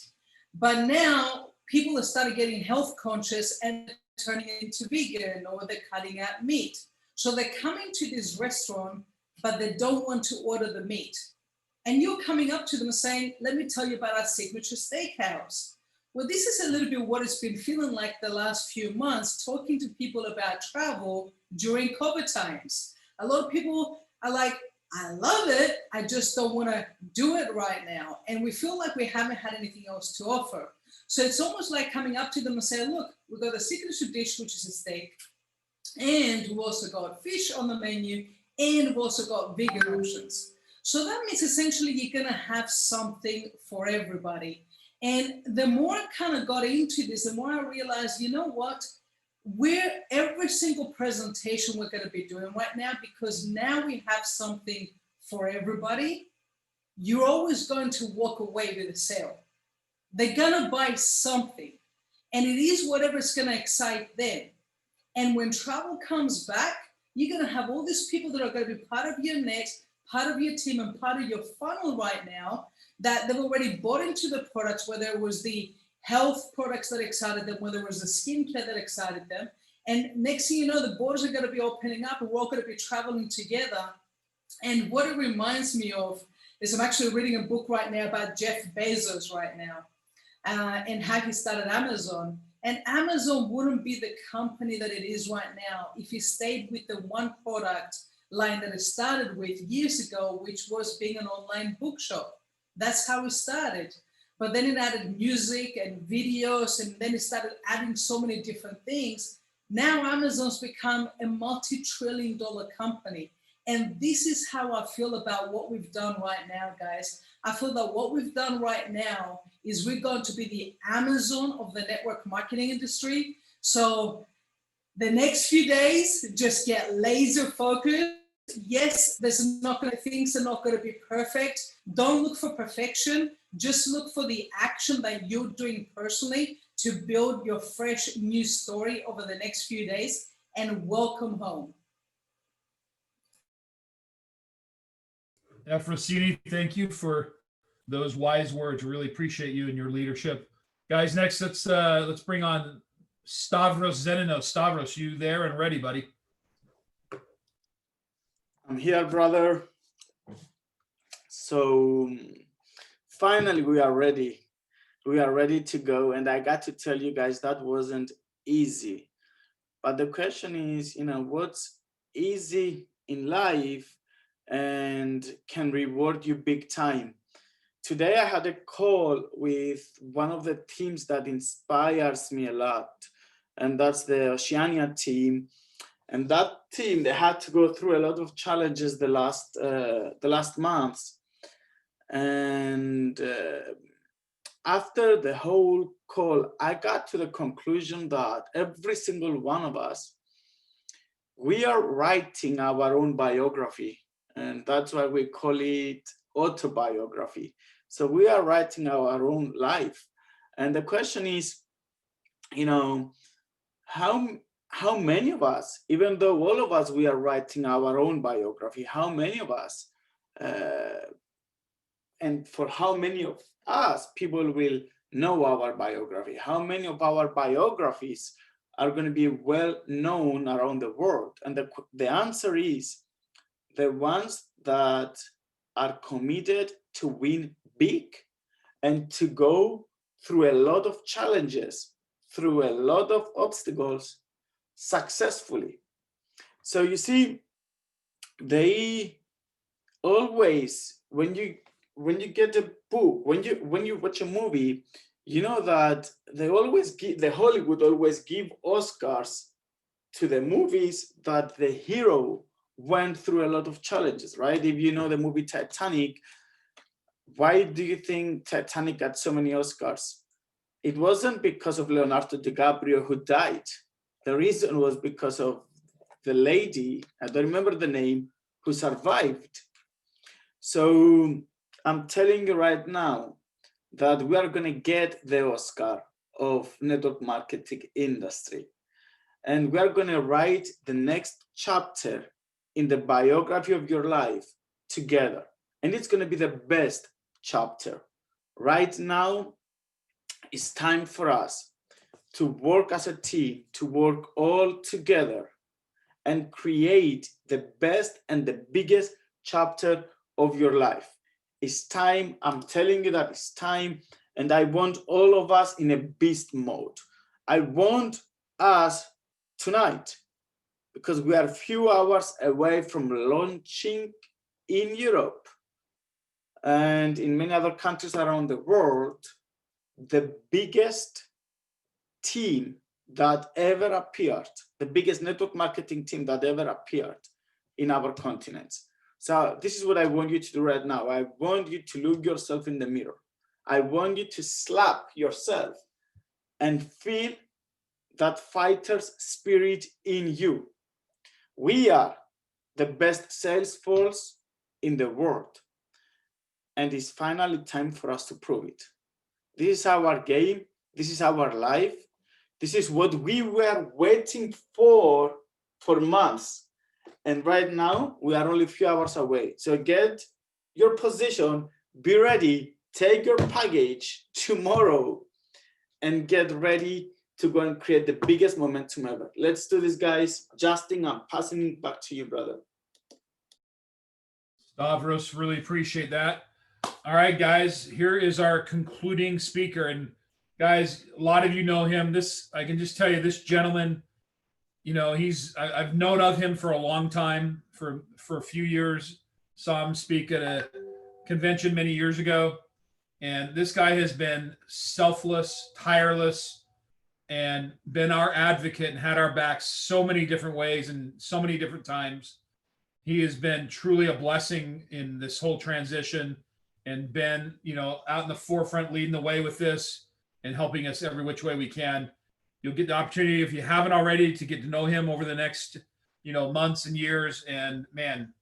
Speaker 11: But now people have started getting health conscious and turning into vegan, or they're cutting out meat. So they're coming to this restaurant, but they don't want to order the meat. And you're coming up to them saying, let me tell you about our signature steakhouse. Well, this is a little bit what it's been feeling like the last few months, talking to people about travel during COVID times. A lot of people are like, I love it, I just don't want to do it right now. And we feel like we haven't had anything else to offer. So it's almost like coming up to them and saying, look, we've got a signature dish, which is a steak, and we've also got fish on the menu, and we've also got vegan options. So that means essentially you're gonna have something for everybody. And the more I kind of got into this, the more I realized, you know what? Every single presentation we're gonna be doing right now, because now we have something for everybody, you're always going to walk away with a sale. They're gonna buy something, and it is whatever's gonna excite them. And when travel comes back, you're gonna have all these people that are gonna be part of your next, part of your team, and part of your funnel right now, that they've already bought into the products, whether it was the health products that excited them, whether it was the skincare that excited them. And next thing you know, the borders are gonna be opening up and we're all gonna be traveling together. And what it reminds me of is I'm actually reading a book right now about Jeff Bezos right now, and how he started Amazon. And Amazon wouldn't be the company that it is right now if he stayed with the one product line that it started with years ago, which was being an online bookshop. That's how it started. But then it added music and videos, and then it started adding so many different things. Now Amazon's become a multi-trillion-dollar company. And this is how I feel about what we've done right now, guys. I feel that what we've done right now is we're going to be the Amazon of the network marketing industry. So the next few days, just get laser focused. Yes, things are not going to be perfect. Don't look for perfection. Just look for the action that you're doing personally to build your fresh new story over the next few days, and welcome home.
Speaker 2: Efrosini, thank you for those wise words. Really appreciate you and your leadership. Guys, next let's bring on Stavros Zeninos. Stavros, you there and ready, buddy?
Speaker 12: I'm here, brother. So finally we are ready. We are ready to go. And I got to tell you guys that wasn't easy. But the question is, what's easy in life and can reward you big time? Today I had a call with one of the teams that inspires me a lot, and that's the Oceania team. And that team, they had to go through a lot of challenges the last months. And after the whole call, I got to the conclusion that every single one of us, we are writing our own biography. And that's why we call it autobiography. So we are writing our own life. And the question is, how many of us, even though all of us, we are writing our own biography, how many of us, and for how many of us people will know our biography? How many of our biographies are going to be well known around the world? And the answer is the ones that are committed to win big and to go through a lot of challenges, through a lot of obstacles successfully. So you see, they always, when you get a book, when you watch a movie, you know that the Hollywood always give Oscars to the movies that the hero went through a lot of challenges, right? If you know the movie Titanic, why do you think Titanic got so many Oscars? It wasn't because of Leonardo DiCaprio who died. The reason was because of the lady, I don't remember the name, who survived. So I'm telling you right now that we are going to get the Oscar of network marketing industry. And we are going to write the next chapter in the biography of your life together. And it's going to be the best chapter. Right now, it's time for us to work as a team, to work all together and create the best and the biggest chapter of your life. It's time. I'm telling you that it's time. And I want all of us in a beast mode. I want us tonight, because we are a few hours away from launching in Europe and in many other countries around the world, the biggest team that ever appeared, the biggest network marketing team that ever appeared in our continents. So this is what I want you to do right now. I want you to look yourself in the mirror. I want you to slap yourself and feel that fighter's spirit in you. We are the best sales force in the world. And it's finally time for us to prove it. This is our game. This is our life. This is what we were waiting for months. And right now, we are only a few hours away. So get your position, be ready, take your package tomorrow, and get ready to go and create the biggest momentum ever. Let's do this, guys. Justin, I'm passing it back to you, brother.
Speaker 2: Stavros, really appreciate that. All right, guys, here is our concluding speaker. And guys, a lot of you know him. I can just tell you, this gentleman, you know, I've known of him for a long time, for a few years. Saw him speak at a convention many years ago. And this guy has been selfless, tireless, and been our advocate and had our backs so many different ways and so many different times. He has been truly a blessing in this whole transition and been, you know, out in the forefront leading the way with this and helping us every which way we can. You'll get the opportunity, if you haven't already, to get to know him over the next, you know, months and years. And man,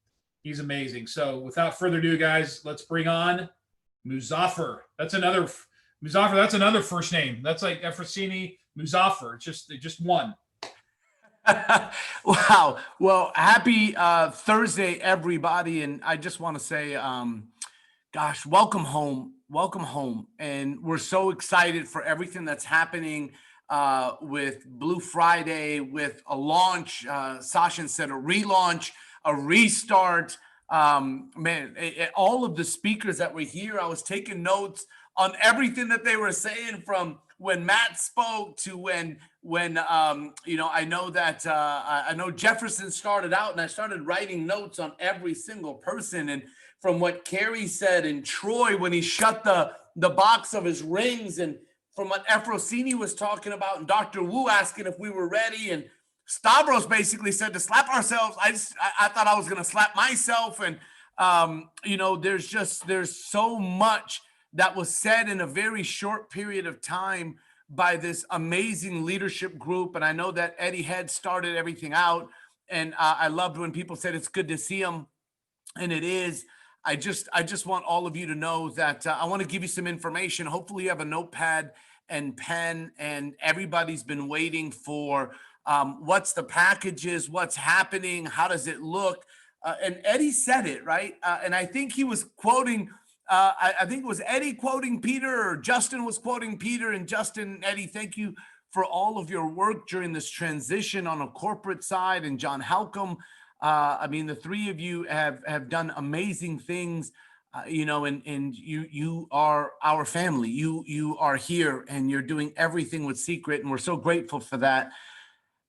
Speaker 2: he's amazing. So without further ado, guys, let's bring on Muzaffar. That's another first name. That's like Efrosini, Muzaffar. It's just one.
Speaker 13: Wow. Well, happy Thursday, everybody. And I just want to say, gosh, welcome home. Welcome home. And we're so excited for everything that's happening with Blue Friday, with a launch. Sachin said a relaunch, a restart. All of the speakers that were here, I was taking notes on everything that they were saying, from when Matt spoke to when you know, I know that I know Jefferson started out, and I started writing notes on every single person. And from what Carrie said, and Troy when he shut the box of his rings, and from what Efrosini was talking about, and Dr. Wu asking if we were ready, and Stavros basically said to slap ourselves. I thought I was going to slap myself. And, you know, there's so much that was said in a very short period of time by this amazing leadership group. And I know that Eddie had started everything out. And I loved when people said it's good to see him. And it is. I just want all of you to know that I want to give you some information. Hopefully you have a notepad and pen, and everybody's been waiting for what's the packages, what's happening, how does it look? And Eddie said it, right? And I think he was quoting, I think it was Eddie quoting Peter, or Justin was quoting Peter. And Justin, Eddie, thank you for all of your work during this transition on a corporate side. And John Halcomb, I mean, the three of you have done amazing things, you know, and you are our family. You are here, and you're doing everything with Seacret, and we're so grateful for that.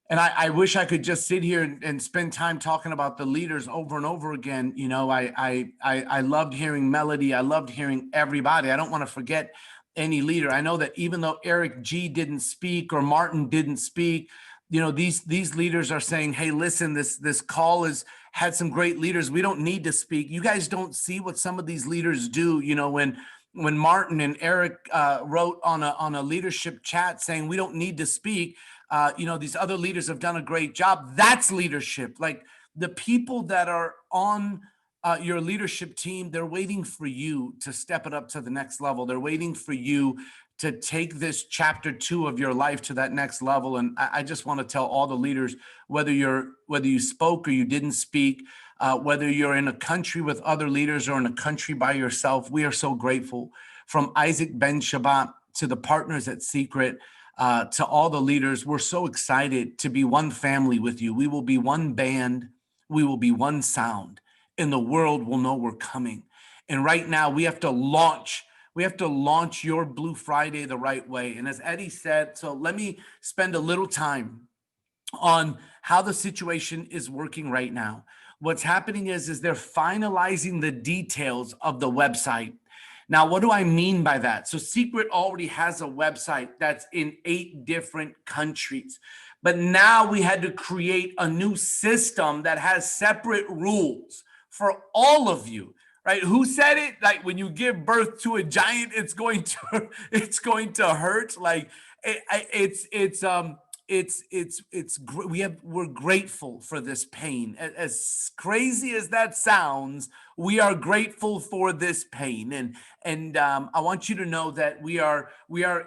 Speaker 13: And I wish I could just sit here and spend time talking about the leaders over and over again. You know, I loved hearing Melody. I loved hearing everybody. I don't want to forget any leader. I know that even though Eric G didn't speak or Martin didn't speak, you know, these leaders are saying, hey, listen, this call has had some great leaders. We don't need to speak. You guys don't see what some of these leaders do. You know, when Martin and Eric wrote on a leadership chat saying we don't need to speak, you know, these other leaders have done a great job. That's leadership. Like, the people that are on your leadership team, they're waiting for you to step it up to the next level. They're waiting for you to take this chapter 2 of your life to that next level. And I just want to tell all the leaders, whether you spoke or you didn't speak, whether you're in a country with other leaders or in a country by yourself, we are so grateful. From Isaac Ben Shabbat to the partners at Seacret, to all the leaders, we're so excited to be one family with you. We will be one band. We will be one sound, and the world will know we're coming. And right now we have to launch your Blue Friday the right way. And as Eddie said, so let me spend a little time on how the situation is working right now. What's happening is they're finalizing the details of the website. Now, what do I mean by that? So Seacret already has a website that's in 8 different countries, But now we had to create a new system that has separate rules for all of you, right? Who said it? Like when you give birth to a giant, it's going to hurt. Like we're grateful for this pain. As crazy as that sounds, we are grateful for this pain. And I want you to know that we are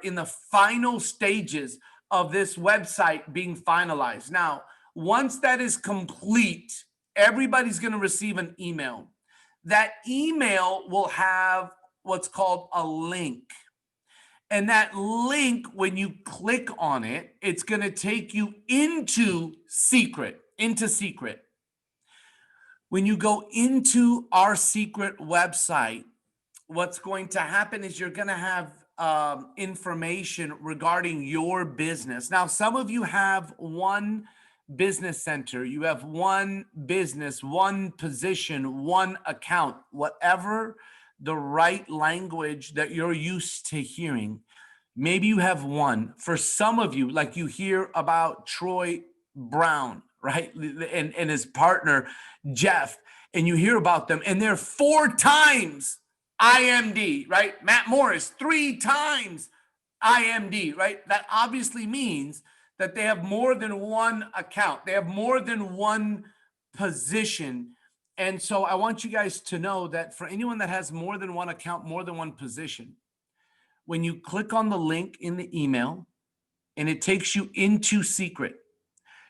Speaker 13: in the final stages of this website being finalized. Now, once that is complete, everybody's going to receive an email. That email will have what's called a link. And that link, when you click on it, it's going to take you into Seacret. When you go into our Seacret website, what's going to happen is you're going to have information regarding your business. Now, some of you have one business center, you have one business, one position, one account, whatever the right language that you're used to hearing. Maybe you have one. For some of you, like you hear about Troy Brown, right? And his partner, Jeff, and you hear about them, and they're 4 times IMD, right? Matt Morris, 3 times IMD, right? That obviously means that they have more than one account. They have more than one position. And so I want you guys to know that for anyone that has more than one account, more than one position, when you click on the link in the email and it takes you into Seacret,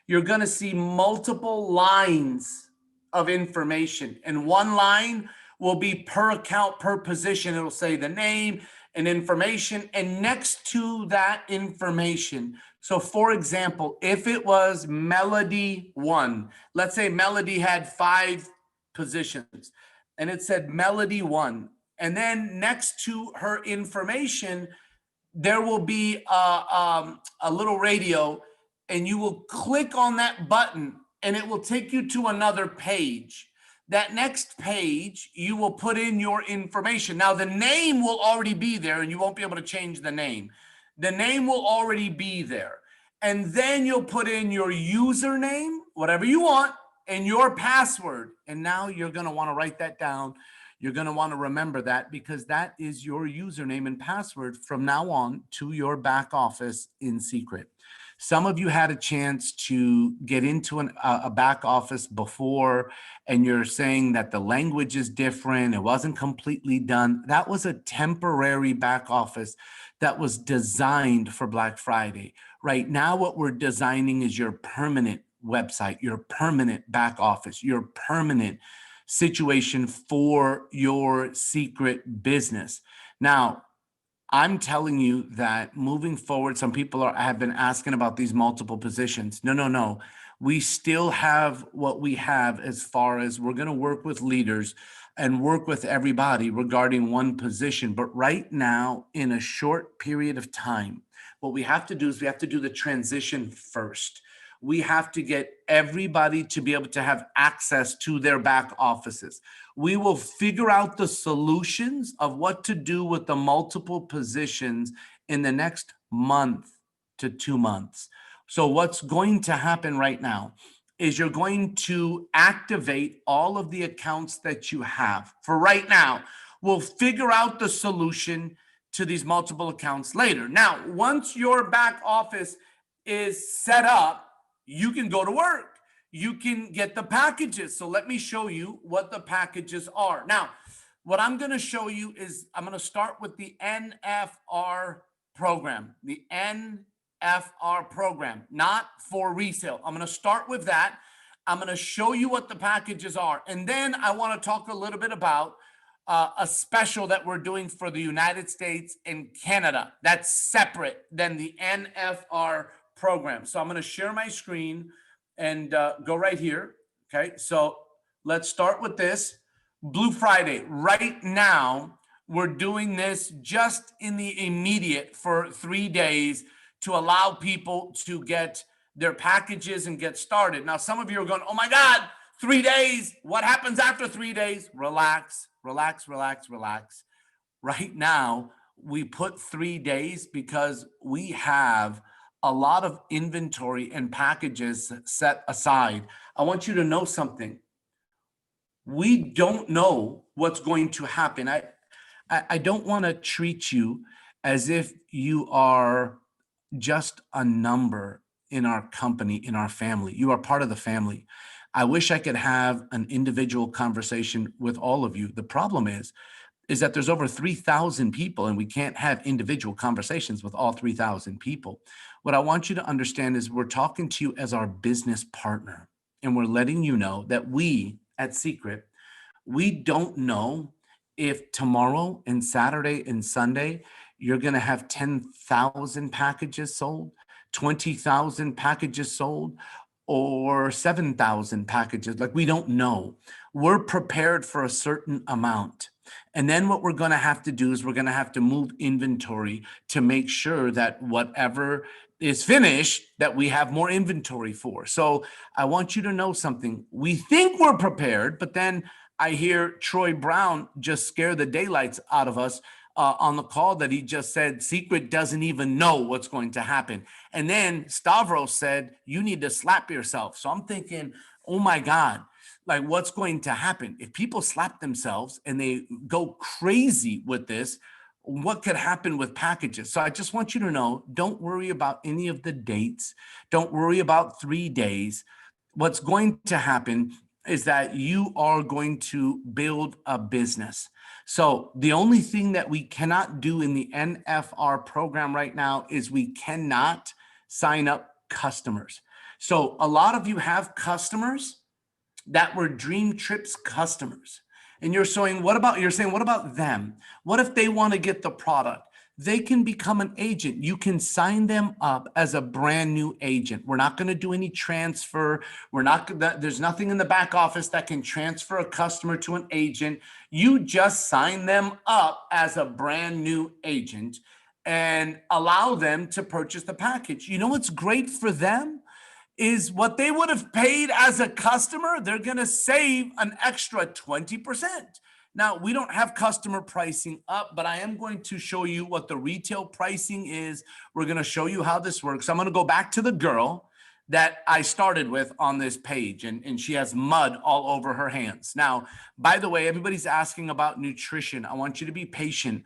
Speaker 13: you're going to see multiple lines of information. And one line will be per account, per position. It'll say the name and information. And next to that information, so for example, if it was Melody 1, let's say Melody had 5 positions and it said Melody 1. And then next to her information, there will be a little radio, and you will click on that button and it will take you to another page. That next page, you will put in your information. Now, the name will already be there and you won't be able to change the name. The name will already be there. And then you'll put in your username, whatever you want, and your password. And now you're going to want to write that down. You're going to want to remember that, because that is your username and password from now on to your back office in Seacret. Some of you had a chance to get into a back office before, and you're saying that the language is different. It wasn't completely done. That was a temporary back office that was designed for Black Friday. Right now, what we're designing is your permanent website, your permanent back office, your permanent situation for your Seacret business. Now, I'm telling you that moving forward, some people have been asking about these multiple positions. No. We still have what we have, as far as we're going to work with leaders and work with everybody regarding one position. But right now, in a short period of time, what we have to do is we have to do the transition first. We have to get everybody to be able to have access to their back offices. We will figure out the solutions of what to do with the multiple positions in the next month to 2 months. So what's going to happen right now is you're going to activate all of the accounts that you have. For right now, we'll figure out the solution to these multiple accounts later. Now, once your back office is set up, you can go to work. You can get the packages. So let me show you what the packages are. Now, what I'm going to show you is I'm going to start with the NFR program, the NFR program, not for resale. I'm going to start with that. I'm going to show you what the packages are. And then I want to talk a little bit about a special that we're doing for the United States and Canada. That's separate than the NFR program. So I'm going to share my screen and go right here. Okay, so let's start with this. Blue Friday. Right now, we're doing this just in the immediate for 3 days to allow people to get their packages and get started. Now, some of you are going, oh my God, 3 days. What happens after 3 days? Relax, relax, relax, relax. Right now, we put 3 days because we have a lot of inventory and packages set aside. I want you to know something. We don't know what's going to happen. I don't want to treat you as if you are just a number in our company, in our family. You are part of the family. I wish I could have an individual conversation with all of you. The problem is that there's over 3,000 people and we can't have individual conversations with all 3,000 people. What I want you to understand is we're talking to you as our business partner, and we're letting you know that we at Seacret, we don't know if tomorrow and Saturday and Sunday, you're going to have 10,000 packages sold, 20,000 packages sold, or 7,000 packages. Like, we don't know. We're prepared for a certain amount. And then what we're going to have to do is we're going to have to move inventory to make sure that whatever is finished, that we have more inventory for. So I want you to know something. We think we're prepared, but then I hear Troy Brown just scare the daylights out of us on the call that he just said, Seacret doesn't even know what's going to happen. And then Stavros said, you need to slap yourself. So I'm thinking, oh my God, like, what's going to happen? If people slap themselves and they go crazy with this, what could happen with packages? So I just want you to know, don't worry about any of the dates. Don't worry about 3 days. What's going to happen is that you are going to build a business. So the only thing that we cannot do in the NFR program right now is we cannot sign up customers. So a lot of you have customers that were Dream Trips customers. And you're saying, what about them? What if they want to get the product? They can become an agent. You can sign them up as a brand new agent. We're not going to do any transfer. There's nothing in the back office that can transfer a customer to an agent. You just sign them up as a brand new agent and allow them to purchase the package. You know what's great for them is what they would have paid as a customer, they're going to save an extra 20%. Now, we don't have customer pricing up, but I am going to show you what the retail pricing is. We're going to show you how this works. I'm going to go back to the girl that I started with on this page, and she has mud all over her hands. Now, by the way, everybody's asking about nutrition. I want you to be patient.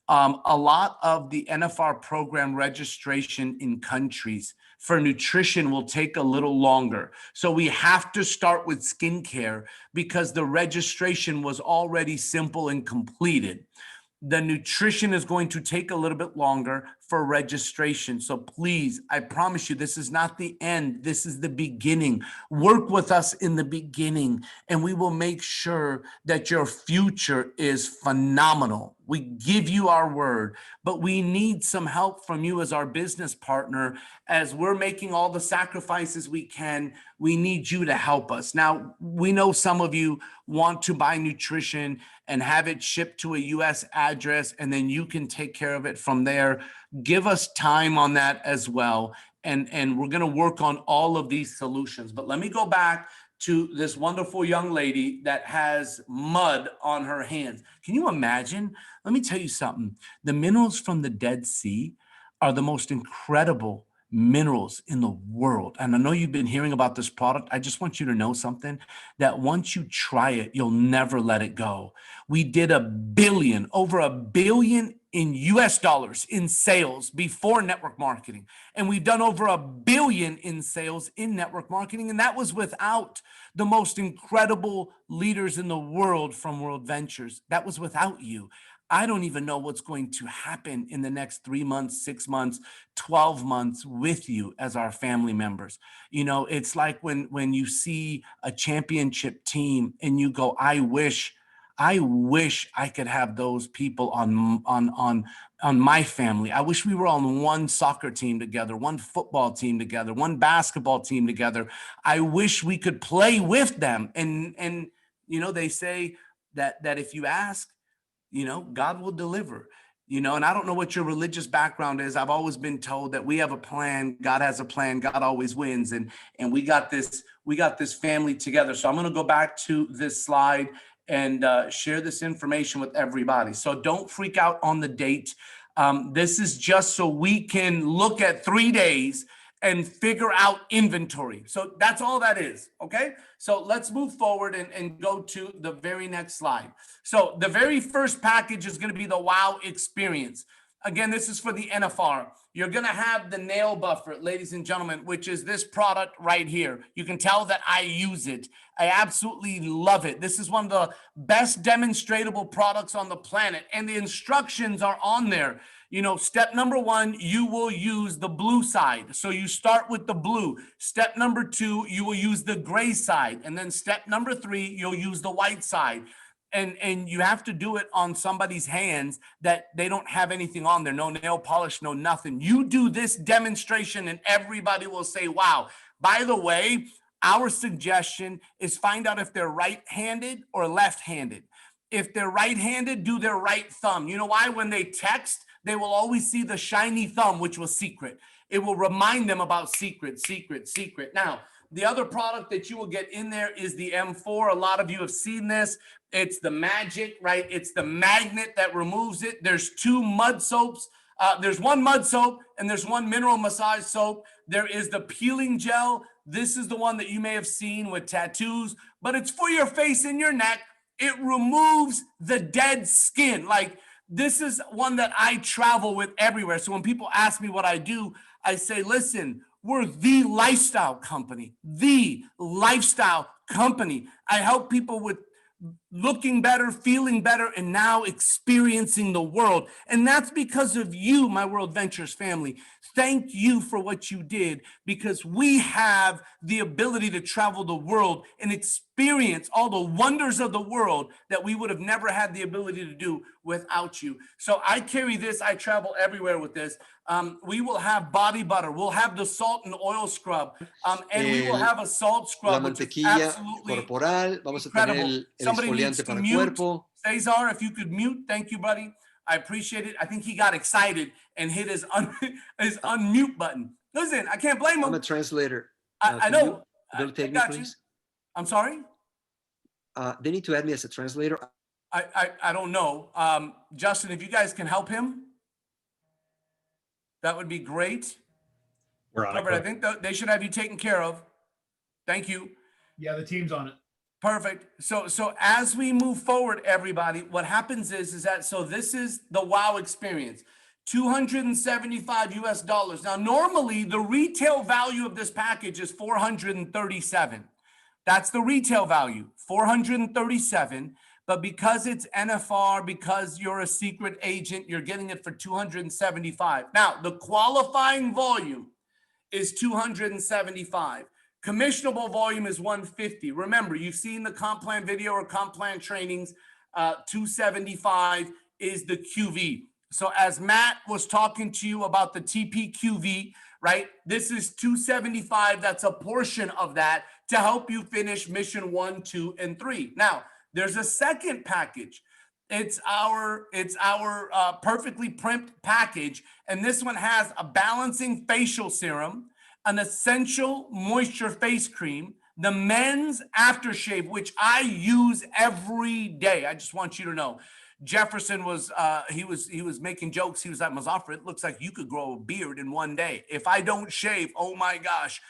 Speaker 13: A lot of the NFR program registration in countries for nutrition will take a little longer. So we have to start with skincare because the registration was already simple and completed. The nutrition is going to take a little bit longer for registration. So please, I promise you, this is not the end. This is the beginning. Work with us in the beginning, and we will make sure that your future is phenomenal. We give you our word, but we need some help from you as our business partner. As we're making all the sacrifices we can, we need you to help us. Now, we know some of you want to buy nutrition and have it shipped to a US address, and then you can take care of it from there. Give us time on that as well. And we're going to work on all of these solutions. But let me go back to this wonderful young lady that has mud on her hands. Can you imagine? Let me tell you something. The minerals from the Dead Sea are the most incredible minerals in the world. And I know you've been hearing about this product. I just want you to know something, that once you try it, you'll never let it go. We did over $1 billion in US dollars in sales before network marketing. And we've done over $1 billion in sales in network marketing. And that was without the most incredible leaders in the world from Worldventures. That was without you. I don't even know what's going to happen in the next 3 months, 6 months, 12 months with you as our family members. You know, it's like when you see a championship team and you go, I wish I could have those people on my family. I wish we were on one soccer team together, one football team together, one basketball team together. I wish we could play with them. And you know, they say that if you ask, you know, God will deliver, you know, and I don't know what your religious background is. I've always been told that we have a plan. God has a plan. God always wins. And we got this family together. So I'm going to go back to this slide and share this information with everybody. So don't freak out on the date. This is just so we can look at 3 days and figure out inventory. So that's all that is, okay? So let's move forward and go to the very next slide. So the very first package is gonna be the WOW experience. Again, this is for the NFR. You're gonna have the nail buffer, ladies and gentlemen, which is this product right here. You can tell that I use it. I absolutely love it. This is one of the best demonstratable products on the planet, and the instructions are on there. You know, step number 1, you will use the blue side. So you start with the blue. Step number 2, you will use the gray side. And then step number 3, you'll use the white side. And you have to do it on somebody's hands that they don't have anything on there, no nail polish, no nothing. You do this demonstration and everybody will say, wow. By the way, our suggestion is find out if they're right-handed or left-handed. If they're right-handed, do their right thumb. You know why? When they text, they will always see the shiny thumb, which was Seacret. It will remind them about Seacret, Seacret, Seacret. Now, the other product that you will get in there is the M4. A lot of you have seen this. It's the magic, right? It's the magnet that removes it. There's 2 mud soaps. There's 1 mud soap and there's 1 mineral massage soap. There is the peeling gel. This is the one that you may have seen with tattoos, but it's for your face and your neck. It removes the dead skin. Like, this is one that I travel with everywhere. So when people ask me what I do, I say, listen, we're the lifestyle company, the lifestyle company. I help people with looking better, feeling better, and now experiencing the world. And that's because of you, my World Ventures family. Thank you for what you did, because we have the ability to travel the world and experience all the wonders of the world that we would have never had the ability to do without you. So I carry this, I travel everywhere with this. We will have body butter, we'll have the salt and oil scrub, and we will have a salt scrub,
Speaker 14: la mantequilla corporal, vamos a tener el exfoliante para el cuerpo.
Speaker 13: Cesar, if you could mute, thank you, buddy. I appreciate it. I think he got excited and hit his unmute button. Listen, I can't blame him.
Speaker 14: I'm a translator.
Speaker 13: I know.
Speaker 14: Will take me, please?
Speaker 13: I'm sorry?
Speaker 14: They need to add me as a translator.
Speaker 13: I don't know. Justin, if you guys can help him, that would be great.
Speaker 15: We're on it.
Speaker 13: I think they should have you taken care of. Thank you.
Speaker 2: Yeah, the team's on it.
Speaker 13: Perfect. So as we move forward, everybody, what happens is that, so this is the WOW experience, $275 US. Now, normally the retail value of this package is 437. That's the retail value, 437. But because it's NFR, because you're a secret agent, you're getting it for 275. Now, the qualifying volume is 275. Commissionable volume is 150. Remember, you've seen the comp plan video or comp plan trainings. 275 is the QV. So as Matt was talking to you about the TPQV, right? This is 275. That's a portion of that to help you finish mission 1, 2, and 3. Now, there's a second package. It's our perfectly primed package. And this one has a balancing facial serum, an essential moisture face cream, the men's aftershave, which I use every day. I just want you to know. Jefferson was he was making jokes. He was like, Mazafra, it looks like you could grow a beard in 1 day. If I don't shave, oh my gosh,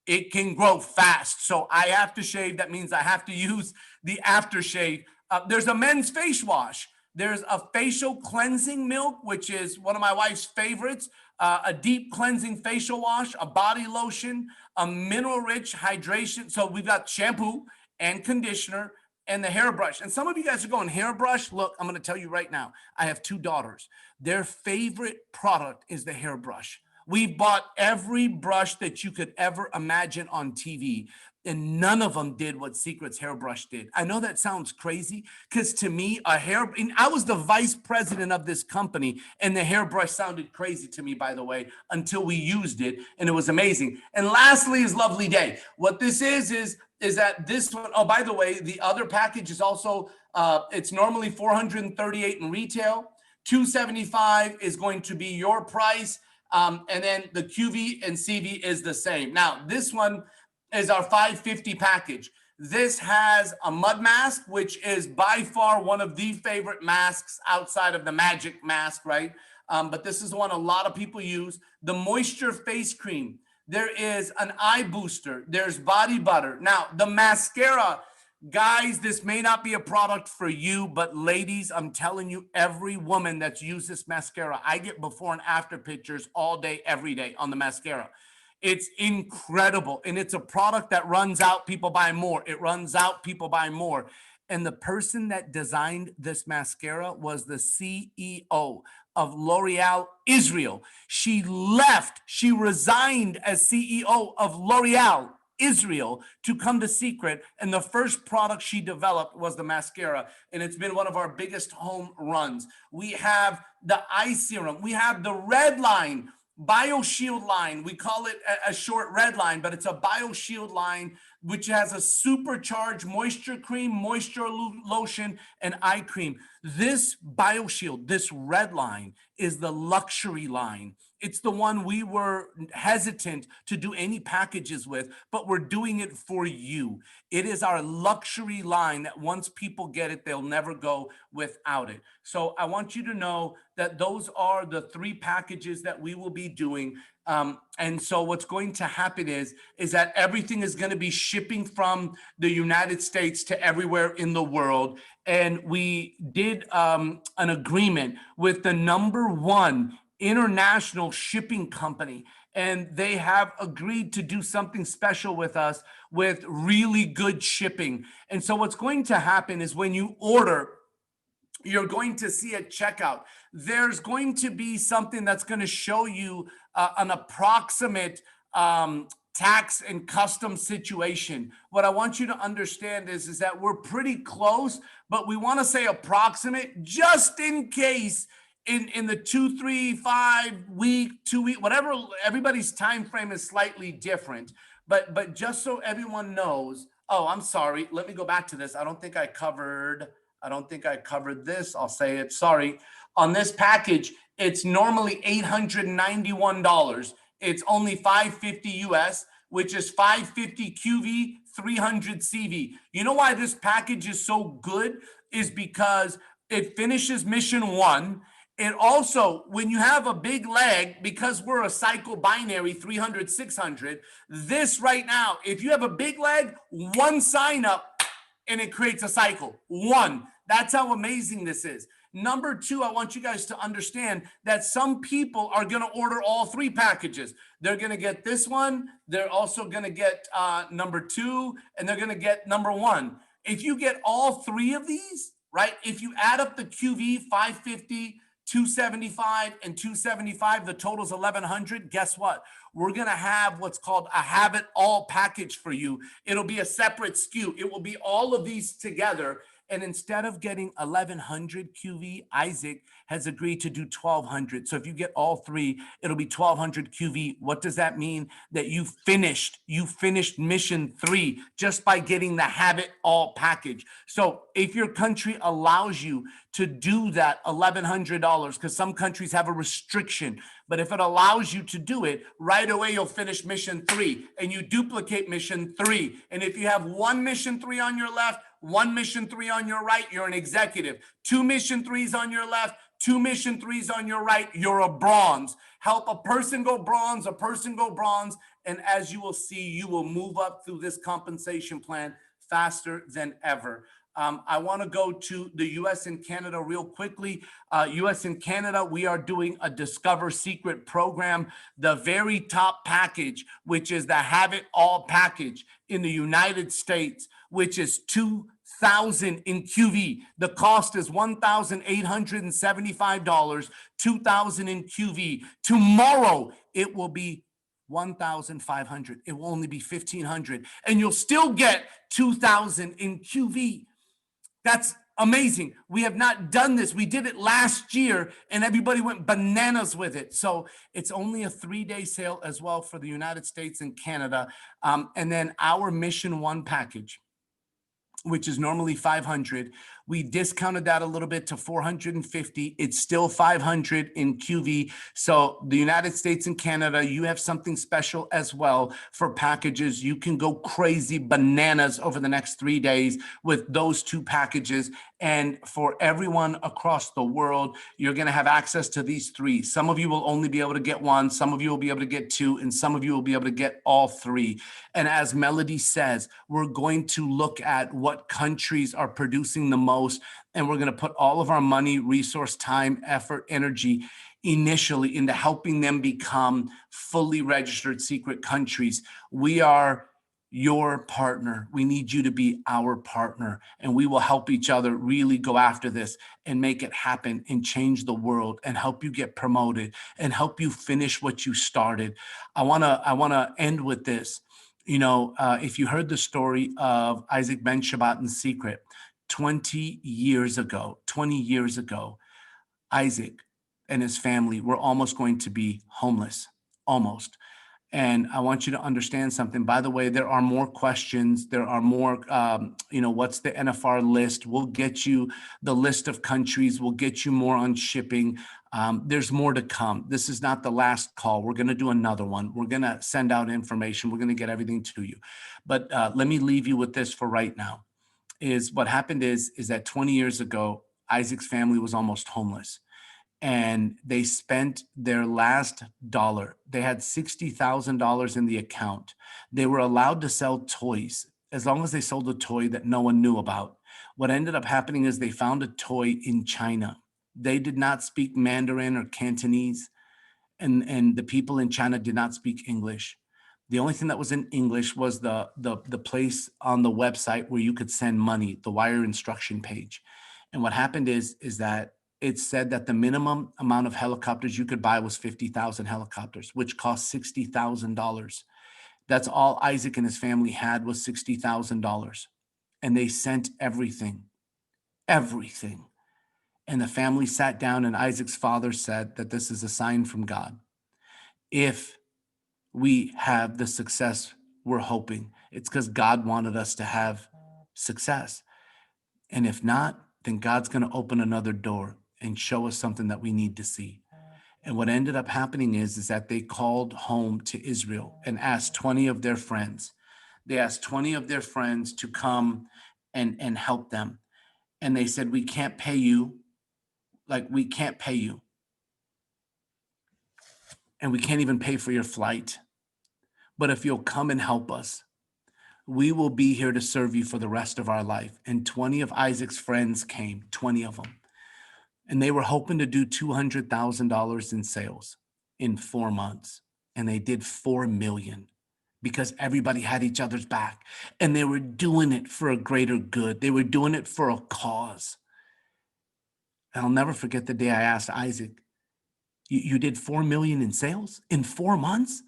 Speaker 13: it can grow fast. So I have to shave. That means I have to use the aftershave. There's a men's face wash. There's a facial cleansing milk, which is one of my wife's favorites. A deep cleansing facial wash, a body lotion, a mineral-rich hydration. So we've got shampoo and conditioner and the hairbrush. And some of you guys are going, hairbrush? Look, I'm going to tell you right now. I have 2 daughters. Their favorite product is the hairbrush. We've bought every brush that you could ever imagine on TV. And none of them did what Seacret's hairbrush did. I know that sounds crazy, because to me, I was the vice president of this company, and the hairbrush sounded crazy to me, by the way, until we used it, and it was amazing. And lastly is Lovely Day. What this is that this one, oh, by the way, the other package is also, it's normally $438 in retail. $275 is going to be your price. And then the QV and CV is the same. Now, this one is our $550 package. This has a mud mask, which is by far one of the favorite masks outside of the magic mask, right? but this is the one a lot of people use. The Moisture Face Cream. There is an eye booster. There's body butter. Now, the mascara, guys, this may not be a product for you, but ladies, I'm telling you, every woman that's used this mascara, I get before and after pictures all day, every day on the mascara. It's incredible. And it's a product that runs out, people buy more. It runs out, people buy more. And the person that designed this mascara was the CEO of L'Oreal Israel. She left, she resigned as CEO of L'Oreal Israel to come to Seacret. And the first product she developed was the mascara. And it's been one of our biggest home runs. We have the eye serum. We have the Red Line BioShield line. We call it a short red line, but it's a BioShield line, which has a supercharged moisture cream, moisture lotion, and eye cream. This BioShield, this red line, is the luxury line. It's the one we were hesitant to do any packages with, but we're doing it for you. It is our luxury line that once people get it, they'll never go without it. So I want you to know that those are the 3 packages that we will be doing. And so what's going to happen is that everything is going to be shipping from the United States to everywhere in the world. And we did an agreement with the #1 international shipping company, and they have agreed to do something special with us with really good shipping. And so what's going to happen is when you order, you're going to see at checkout, there's going to be something that's going to show you an approximate tax and customs situation. What I want you to understand is that we're pretty close, but we want to say approximate just in case in the 2, 3, 5 week, 2 week, whatever, everybody's time frame is slightly different. But just so everyone knows, oh, I'm sorry, let me go back to this. I don't think I covered this. I'll say it. Sorry. On this package, it's normally $891. It's only $550 US, which is $550 QV, $300 CV. You know why this package is so good? Is because it finishes mission 1. It also, when you have a big leg, because we're a cycle binary, 300, 600, this right now, if you have a big leg, 1 sign up and it creates a cycle. 1. That's how amazing this is. #2, I want you guys to understand that some people are going to order all 3 packages. They're going to get this one. They're also going to get #2, and they're going to get #1. If you get all 3 of these, right? If you add up the QV, 550, 275, and 275, the total is 1100. Guess what? We're going to have what's called a have it all package for you. It'll be a separate SKU. It will be all of these together. And instead of getting 1100 QV, Isaac has agreed to do 1200. So if you get all 3, it'll be 1200 QV. What does that mean? That you finished mission 3 just by getting the have it all package. So if your country allows you to do that $1,100, because some countries have a restriction, but if it allows you to do it, right away you'll finish mission 3 and you duplicate mission 3. And if you have 1 mission 3 on your left, 1 mission 3 on your right, you're an executive. 2 mission 3s on your left, 2 mission 3s on your right, you're a bronze. Help a person go bronze, a person go bronze. And as you will see, you will move up through this compensation plan faster than ever. I want to go to the US and Canada real quickly. US and Canada, we are doing a Discover Seacret program. The very top package, which is the Have It All package in the United States, which is $2,000 in QV. The cost is $1,875, $2,000 in QV. Tomorrow, it will be $1,500. It will only be $1,500, and you'll still get $2,000 in QV. That's amazing. We have not done this. We did it last year and everybody went bananas with it. So it's only a 3-day sale as well for the United States and Canada. And then our Mission 1 package, which is normally $500, We discounted that a little bit to 450. It's still 500 in QV. So the United States and Canada, you have something special as well for packages. You can go crazy bananas over the next 3 days with those 2 packages. And for everyone across the world, you're going to have access to these 3. Some of you will only be able to get 1. Some of you will be able to get 2. And some of you will be able to get all 3. And as Melody says, we're going to look at what countries are producing the most. And we're going to put all of our money, resource, time, effort, energy initially into helping them become fully registered Seacret countries. We are your partner. We need you to be our partner, and we will help each other really go after this and make it happen and change the world and help you get promoted and help you finish what you started. I want to end with this. You know, if you heard the story of Isaac Ben Shabbat in Seacret, 20 years ago, Isaac and his family were almost going to be homeless, almost. And I want you to understand something. By the way, there are more questions. There are more, what's the NFR list? We'll get you the list of countries. We'll get you more on shipping. There's more to come. This is not the last call. We're going to do another one. We're going to send out information. We're going to get everything to you. But let me leave you with this for right now. Is what happened is that 20 years ago, Isaac's family was almost homeless. And they spent their last dollar. They had $60,000 in the account. They were allowed to sell toys as long as they sold a toy that no one knew about. What ended up happening is they found a toy in China. They did not speak Mandarin or Cantonese, and the people in China did not speak English. The only thing that was in English was the place on the website where you could send money, the wire instruction page. And what happened is that it said that the minimum amount of helicopters you could buy was 50,000 helicopters, which cost $60,000. That's all Isaac and his family had was $60,000. And they sent everything. And the family sat down, and Isaac's father said that this is a sign from God. If we have the success we're hoping, it's because God wanted us to have success. And if not, then God's going to open another door and show us something that we need to see. And what ended up happening is that they called home to Israel and asked 20 of their friends. They asked 20 of their friends to come and help them. And they said, we can't pay you. We can't pay you. And we can't even pay for your flight. But if you'll come and help us, we will be here to serve you for the rest of our life. And 20 of Isaac's friends came, 20 of them. And they were hoping to do $200,000 in sales in 4 months. And they did 4 million because everybody had each other's back. And they were doing it for a greater good. They were doing it for a cause. And I'll never forget the day I asked Isaac, you did 4 million in sales in 4 months?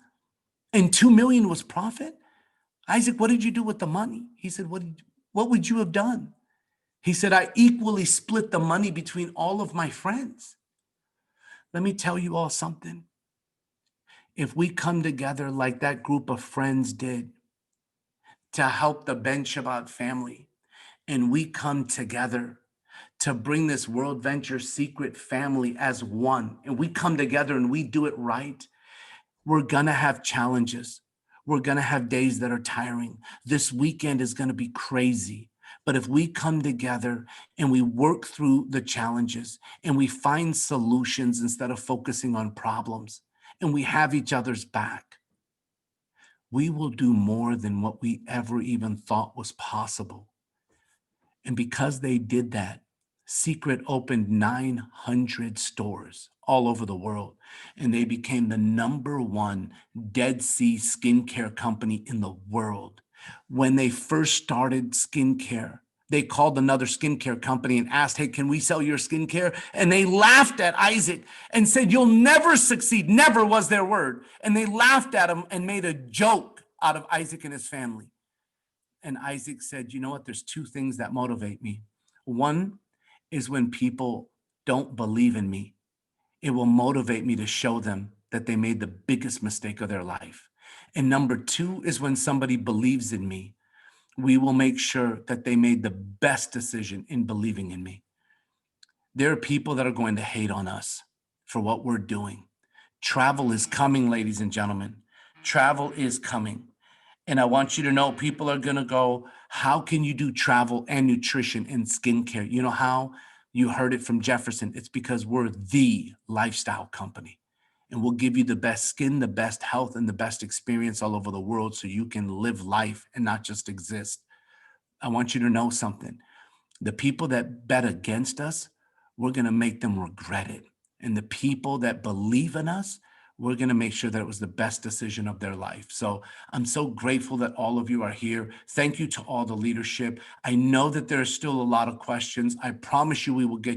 Speaker 13: And 2 million was profit? Isaac, what did you do with the money? He said, what would you have done? He said, I equally split the money between all of my friends. Let me tell you all something. If we come together like that group of friends did to help the Ben Shabbat family, and we come together to bring this Worldventures Seacret family as one, and we come together and we do it right, we're going to have challenges. We're going to have days that are tiring. This weekend is going to be crazy. But if we come together and we work through the challenges and we find solutions instead of focusing on problems, and we have each other's back, we will do more than what we ever even thought was possible. And because they did that, Seacret opened 900 stores all over the world, and they became the #1 Dead Sea skincare company in the world. When they first started skincare, they called another skincare company and asked, hey, can we sell your skincare? And they laughed at Isaac and said, you'll never succeed. Never was their word. And they laughed at him and made a joke out of Isaac and his family. And Isaac said, you know what? There's 2 things that motivate me. One is when people don't believe in me. It will motivate me to show them that they made the biggest mistake of their life. And number 2 is when somebody believes in me. we will make sure that they made the best decision in believing in me. There are people that are going to hate on us for what we're doing. Travel is coming, ladies and gentlemen. Travel is coming. And I want you to know, people are going to go, how can you do travel and nutrition and skincare? You know how? You heard it from Jefferson. It's because we're the lifestyle company. And we'll give you the best skin, the best health, and the best experience all over the world so you can live life and not just exist. I want you to know something. The people that bet against us, we're going to make them regret it. And the people that believe in us, we're going to make sure that it was the best decision of their life. So I'm so grateful that all of you are here. Thank you to all the leadership. I know that there are still a lot of questions. I promise you we will get